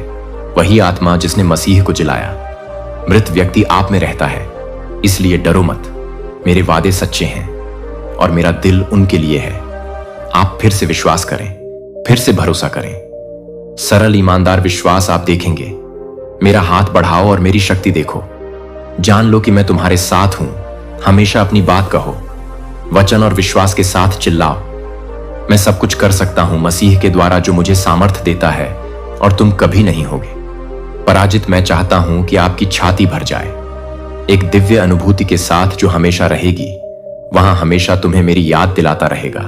वही आत्मा जिसने मसीह को जिलाया। मृत व्यक्ति आप में रहता है, इसलिए डरो मत। मेरे वादे सच्चे हैं और मेरा दिल उनके लिए है। आप फिर से विश्वास करें, फिर से भरोसा करें। सरल ईमानदार विश्वास आप देखेंगे। मेरा हाथ बढ़ाओ और मेरी शक्ति देखो। जान लो कि मैं तुम्हारे साथ हूं। हमेशा अपनी बात कहो, वचन और विश्वास के साथ चिल्लाओ। मैं सब कुछ कर सकता हूं मसीह के द्वारा जो मुझे सामर्थ्य देता है, और तुम कभी नहीं होगे पराजित। मैं चाहता हूं कि आपकी छाती भर जाए एक दिव्य अनुभूति के साथ जो हमेशा रहेगी। वहां हमेशा तुम्हें मेरी याद दिलाता रहेगा।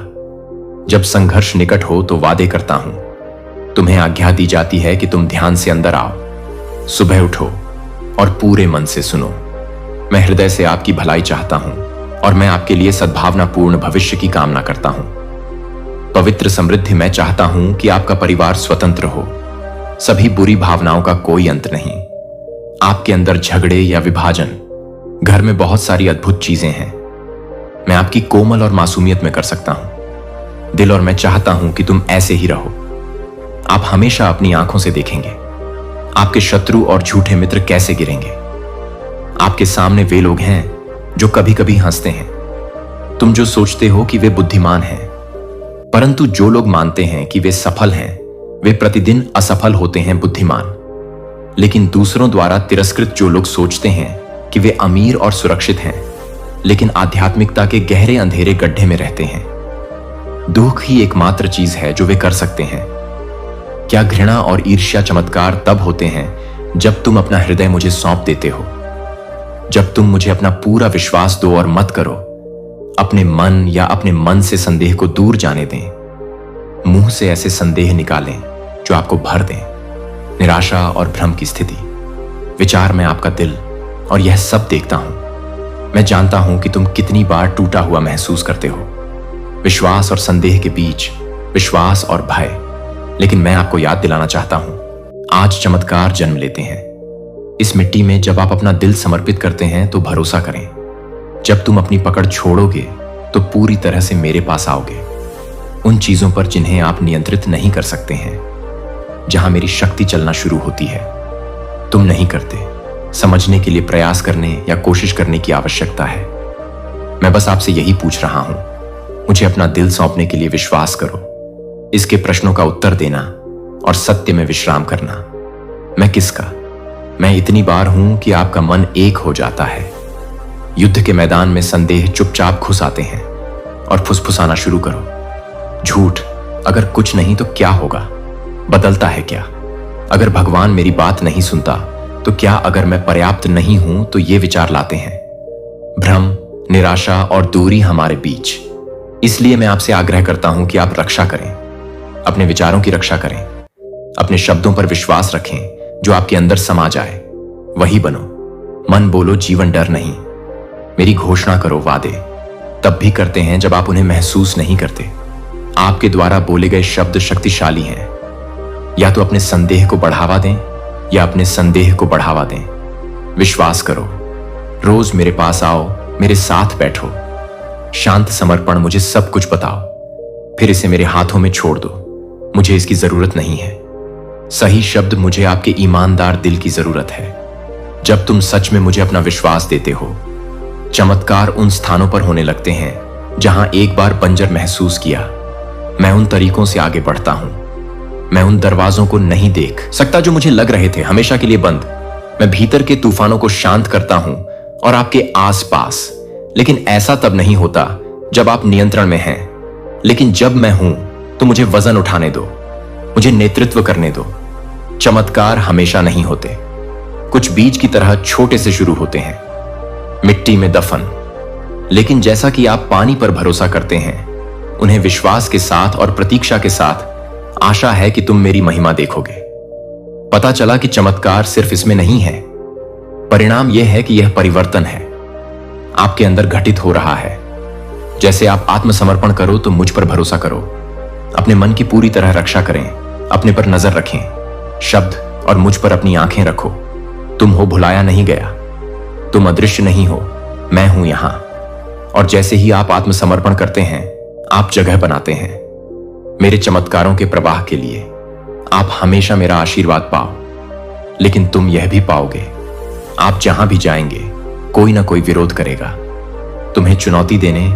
जब संघर्ष निकट हो तो वादे करता हूं, तुम्हें आज्ञा दी जाती है कि तुम ध्यान से अंदर आओ। सुबह उठो और पूरे मन से सुनो। मैं हृदय से आपकी भलाई चाहता हूं और मैं आपके लिए सद्भावनापूर्ण भविष्य की कामना करता हूं। पवित्र समृद्धि मैं चाहता हूं कि आपका परिवार स्वतंत्र हो। सभी बुरी भावनाओं का कोई अंत नहीं। आपके अंदर झगड़े या विभाजन, घर में बहुत सारी अद्भुत चीजें हैं। मैं आपकी कोमल और मासूमियत में कर सकता हूं दिल, और मैं चाहता हूं कि तुम ऐसे ही रहो। आप हमेशा अपनी आंखों से देखेंगे आपके शत्रु और झूठे मित्र कैसे गिरेंगे। आपके सामने वे लोग हैं जो कभी कभी हंसते हैं। तुम जो सोचते हो कि वे बुद्धिमान हैं, परंतु जो लोग मानते हैं कि वे सफल हैं, वे प्रतिदिन असफल होते हैं बुद्धिमान। लेकिन दूसरों द्वारा तिरस्कृत जो लोग सोचते हैं कि वे अमीर और सुरक्षित हैं, लेकिन आध्यात्मिकता के गहरे अंधेरे गड्ढे में रहते हैं। दुख ही एकमात्र चीज है जो वे कर सकते हैं। क्या घृणा और ईर्ष्या चमत्कार तब होते हैं जब तुम अपना हृदय मुझे सौंप देते हो, जब तुम मुझे अपना पूरा विश्वास दो और मत करो अपने मन या अपने मन से संदेह को दूर जाने दें। मुंह से ऐसे संदेह निकालें जो आपको भर दें, निराशा और भ्रम की स्थिति। विचार में आपका दिल, और यह सब देखता हूं। मैं जानता हूं कि तुम कितनी बार टूटा हुआ महसूस करते हो। विश्वास और संदेह के बीच, विश्वास और भय, लेकिन मैं आपको याद दिलाना चाहता हूं, आज चमत्कार जन्म लेते हैं। इस मिट्टी में जब आप अपना दिल समर्पित करते हैं तो भरोसा करें, जब तुम अपनी पकड़ छोड़ोगे तो पूरी तरह से मेरे पास आओगे, उन चीजों पर जिन्हें आप नियंत्रित नहीं कर सकते हैं, जहां मेरी शक्ति चलना शुरू होती है। तुम नहीं करते, समझने के लिए प्रयास करने या कोशिश करने की आवश्यकता है। मैं बस आपसे यही पूछ रहा हूं, मुझे अपना दिल सौंपने के लिए विश्वास करो, इसके प्रश्नों का उत्तर देना और सत्य में विश्राम करना। मैं किसका? मैं इतनी बार हूं कि आपका मन एक हो जाता है। युद्ध के मैदान में संदेह चुपचाप घुस आते हैं और फुसफुसाना शुरू करो। झूठ, अगर कुछ नहीं तो क्या होगा? बदलता है क्या? अगर भगवान मेरी बात नहीं सुनता तो क्या? अगर मैं पर्याप्त नहीं हूं तो ये विचार लाते हैं। भ्रम, निराशा और दूरी हमारे बीच। इसलिए मैं आपसे आग्रह करता हूं कि आप रक्षा करें, अपने विचारों की रक्षा करें, अपने शब्दों पर विश्वास रखें जो आपके अंदर समा जाए, वही बनो। मन बोलो, जीवन डर नहीं। मेरी घोषणा करो, वादे तब भी करते हैं जब आप उन्हें महसूस नहीं करते। आपके द्वारा बोले गए शब्द शक्तिशाली हैं। या तो अपने संदेह को बढ़ावा दें या अपने संदेह को बढ़ावा दें। विश्वास करो, रोज मेरे पास आओ, मेरे साथ बैठो, शांत समर्पण, मुझे सब कुछ बताओ, फिर इसे मेरे हाथों में छोड़ दो। मुझे इसकी जरूरत नहीं है। सही शब्द, मुझे आपके ईमानदार दिल की जरूरत है। जब तुम सच में मुझे अपना विश्वास देते हो, चमत्कार उन स्थानों पर होने लगते हैं जहां एक बार बंजर महसूस किया। मैं उन तरीकों से आगे बढ़ता हूं। मैं उन दरवाजों को नहीं देख सकता जो मुझे लग रहे थे हमेशा के लिए बंद। मैं भीतर के तूफानों को शांत करता हूं और आपके आसपास। लेकिन ऐसा तब नहीं होता जब आप नियंत्रण में हैं। लेकिन जब मैं हूं तो मुझे वजन उठाने दो, मुझे नेतृत्व करने दो। चमत्कार हमेशा नहीं होते, कुछ बीज की तरह छोटे से शुरू होते हैं, मिट्टी में दफन। लेकिन जैसा कि आप पानी पर भरोसा करते हैं, उन्हें विश्वास के साथ और प्रतीक्षा के साथ, आशा है कि तुम मेरी महिमा देखोगे। पता चला कि चमत्कार सिर्फ इसमें नहीं है। परिणाम यह है कि यह परिवर्तन है, आपके अंदर घटित हो रहा है। जैसे आप आत्मसमर्पण करो तो मुझ पर भरोसा करो, अपने मन की पूरी तरह रक्षा करें, अपने पर नजर रखें, शब्द और मुझ पर अपनी आंखें रखो। तुम हो भुलाया नहीं गया, तुम अदृश्य नहीं हो, मैं हूं यहां। और जैसे ही आप आत्मसमर्पण करते हैं, आप जगह बनाते हैं मेरे चमत्कारों के प्रवाह के लिए। आप हमेशा मेरा आशीर्वाद पाओ, लेकिन तुम यह भी पाओगे, आप जहां भी जाएंगे कोई ना कोई विरोध करेगा। तुम्हें चुनौती देने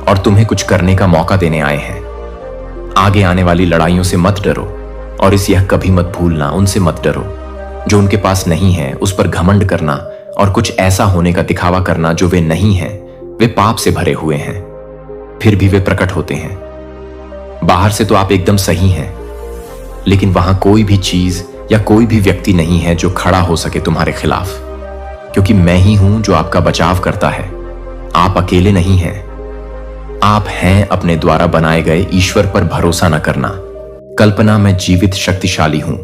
और तुम्हें कुछ करने का मौका देने आए हैं। आगे आने वाली लड़ाइयों से मत डरो, और इस यह कभी मत भूलना, उनसे मत डरो जो उनके पास नहीं है। उस पर घमंड करना और कुछ ऐसा होने का दिखावा करना जो वे नहीं हैं, वे पाप से भरे हुए हैं, फिर भी वे प्रकट होते हैं। बाहर से तो आप एकदम सही हैं, लेकिन वहां कोई भी चीज या कोई भी व्यक्ति नहीं है जो खड़ा हो सके तुम्हारे खिलाफ, क्योंकि मैं ही हूं जो आपका बचाव करता है। आप अकेले नहीं हैं, आप हैं अपने द्वारा बनाए गए ईश्वर पर भरोसा न करना। कल्पना में जीवित शक्तिशाली हूं,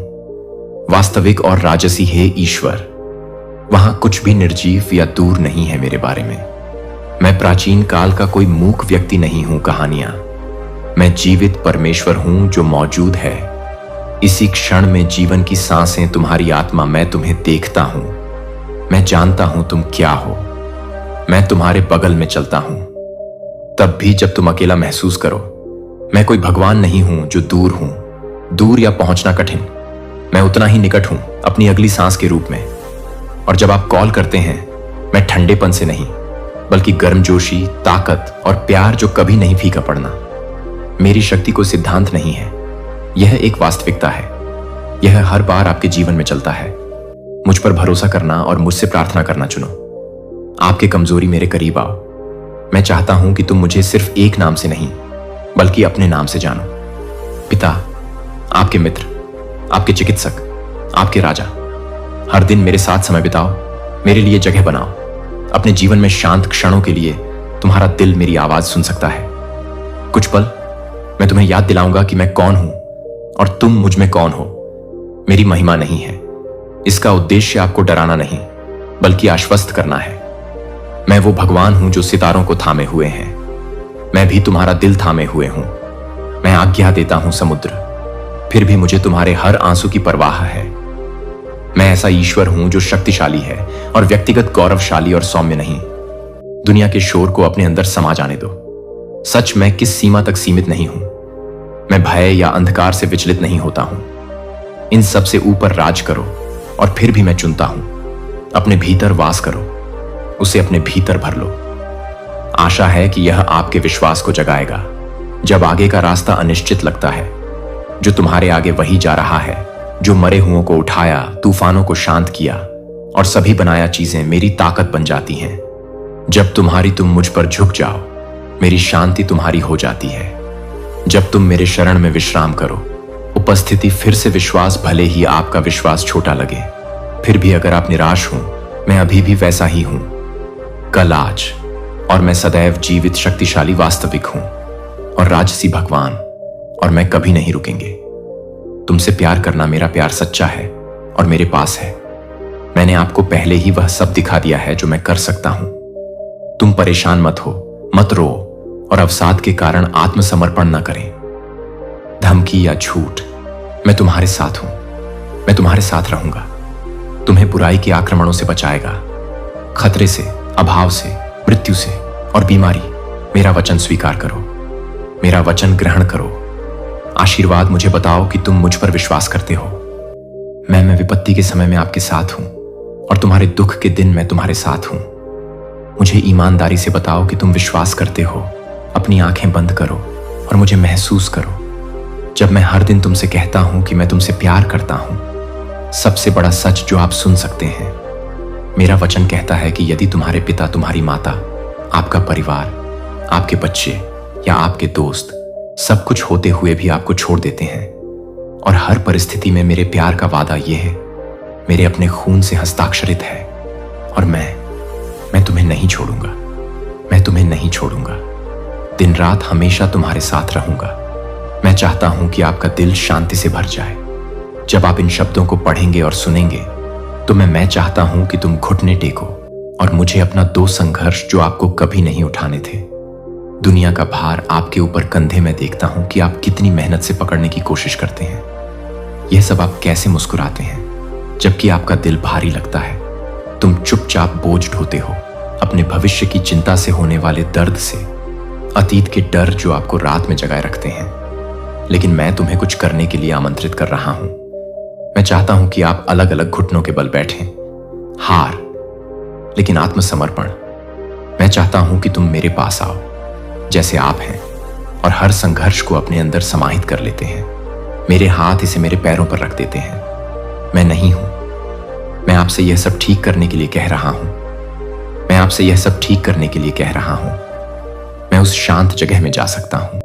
वास्तविक और राजसी है ईश्वर। वहां कुछ भी निर्जीव या दूर नहीं है मेरे बारे में। मैं प्राचीन काल का कोई मूक व्यक्ति नहीं हूं कहानियां। मैं जीवित परमेश्वर हूं जो मौजूद है। इसी क्षण में जीवन की सांसें तुम्हारी आत्मा, मैं तुम्हें देखता हूं। मैं जानता हूं तुम क्या हो। मैं तुम्हारे बगल में चलता हूं, तब भी जब तुम अकेला महसूस करो। मैं कोई भगवान नहीं हूं जो दूर हूं, दूर या पहुंचना कठिन। मैं उतना ही निकट हूं अपनी अगली सांस के रूप में। और जब आप कॉल करते हैं, मैं ठंडेपन से नहीं, बल्कि गर्मजोशी, ताकत और प्यार जो कभी नहीं फीका पड़ना। मेरी शक्ति कोई सिद्धांत नहीं है, यह एक वास्तविकता है। यह हर बार आपके जीवन में चलता है। मुझ पर भरोसा करना और मुझसे प्रार्थना करना चुनो। आपके कमजोरी मेरे करीब आओ। मैं चाहता हूं कि तुम मुझे सिर्फ एक नाम से नहीं, बल्कि अपने नाम से जानो। पिता, आपके मित्र, आपके चिकित्सक, आपके राजा। हर दिन मेरे साथ समय बिताओ, मेरे लिए जगह बनाओ। अपने जीवन में शांत क्षणों के लिए तुम्हारा दिल मेरी आवाज सुन सकता है। कुछ पल मैं तुम्हें याद दिलाऊंगा कि मैं कौन हूं और तुम मुझ में कौन हो। मेरी महिमा नहीं है, इसका उद्देश्य आपको डराना नहीं, बल्कि आश्वस्त करना है। मैं वो भगवान हूं जो सितारों को थामे हुए हैं। मैं भी तुम्हारा दिल थामे हुए हूं। मैं आज्ञा देता हूं समुद्र, फिर भी मुझे तुम्हारे हर आंसू की परवाह है। मैं ऐसा ईश्वर हूं जो शक्तिशाली है और व्यक्तिगत गौरवशाली और सौम्य नहीं। दुनिया के शोर को अपने अंदर समा जाने दो। सच मैं किस सीमा तक सीमित नहीं हूं। मैं भय या अंधकार से विचलित नहीं होता हूं। इन सब से ऊपर राज करो और फिर भी मैं चुनता हूं। अपने भीतर वास करो, उसे अपने भीतर भर लो। आशा है कि यह आपके विश्वास को जगाएगा जब आगे का रास्ता अनिश्चित लगता है। जो तुम्हारे आगे वही जा रहा है जो मरे हुओं को उठाया, तूफानों को शांत किया और सभी बनाया चीजें मेरी ताकत बन जाती हैं। जब तुम मुझ पर झुक जाओ, मेरी शांति तुम्हारी हो जाती है। जब तुम मेरे शरण में विश्राम करो, उपस्थिति फिर से विश्वास, भले ही आपका विश्वास छोटा लगे। फिर भी अगर आप निराश हो, मैं अभी भी वैसा ही हूं, कल आज, और मैं सदैव जीवित, शक्तिशाली, वास्तविक हूं और राजसी भगवान, और मैं कभी नहीं रुकेंगे। तुमसे प्यार करना मेरा प्यार सच्चा है और मेरे पास है। मैंने आपको पहले ही वह सब दिखा दिया है जो मैं कर सकता हूं। तुम परेशान मत हो, मत रो और अवसाद के कारण आत्मसमर्पण न करें। धमकी या झूठ, मैं तुम्हारे साथ हूं, मैं तुम्हारे साथ रहूंगा। तुम्हें बुराई के आक्रमणों से बचाएगा, खतरे से, अभाव से, मृत्यु से और बीमारी। मेरा वचन स्वीकार करो, मेरा वचन ग्रहण करो। आशीर्वाद मुझे बताओ कि तुम मुझ पर विश्वास करते हो। मैं विपत्ति के समय में आपके साथ हूं और तुम्हारे दुख के दिन मैं तुम्हारे साथ हूं। मुझे ईमानदारी से बताओ कि तुम विश्वास करते हो। अपनी आंखें बंद करो और मुझे महसूस करो जब मैं हर दिन तुमसे कहता हूं कि मैं तुमसे प्यार करता हूं। सबसे बड़ा सच जो आप सुन सकते हैं। मेरा वचन कहता है कि यदि तुम्हारे पिता, तुम्हारी माता, आपका परिवार, आपके बच्चे या आपके दोस्त सब कुछ होते हुए भी आपको छोड़ देते हैं, और हर परिस्थिति में मेरे प्यार का वादा यह है, मेरे अपने खून से हस्ताक्षरित है, और मैं तुम्हें नहीं छोड़ूंगा, मैं तुम्हें नहीं छोड़ूंगा। दिन रात हमेशा तुम्हारे साथ रहूंगा। मैं चाहता हूं कि आपका दिल शांति से भर जाए। जब आप इन शब्दों को पढ़ेंगे और सुनेंगे तो मैं चाहता हूं कि तुम घुटने टेको और मुझे अपना दो संघर्ष जो आपको कभी नहीं उठाने थे, दुनिया का भार आपके ऊपर कंधे में देखता हूं कि आप कितनी मेहनत से पकड़ने की कोशिश करते हैं। यह सब आप कैसे मुस्कुराते हैं जबकि आपका दिल भारी लगता है। तुम चुपचाप बोझ ढोते हो, अपने भविष्य की चिंता से होने वाले दर्द से, अतीत के डर जो आपको रात में जगाए रखते हैं। लेकिन मैं तुम्हें कुछ करने के लिए आमंत्रित कर रहा हूं। मैं चाहता हूं कि आप अलग अलग घुटनों के बल बैठें। हार, लेकिन आत्मसमर्पण। मैं चाहता हूं कि तुम मेरे पास आओ जैसे आप हैं और हर संघर्ष को अपने अंदर समाहित कर लेते हैं। मेरे हाथ इसे मेरे पैरों पर रख देते हैं। मैं नहीं हूं। मैं आपसे यह सब ठीक करने के लिए कह रहा हूं। मैं आपसे यह सब ठीक करने के लिए कह रहा हूं। मैं उस शांत जगह में जा सकता हूं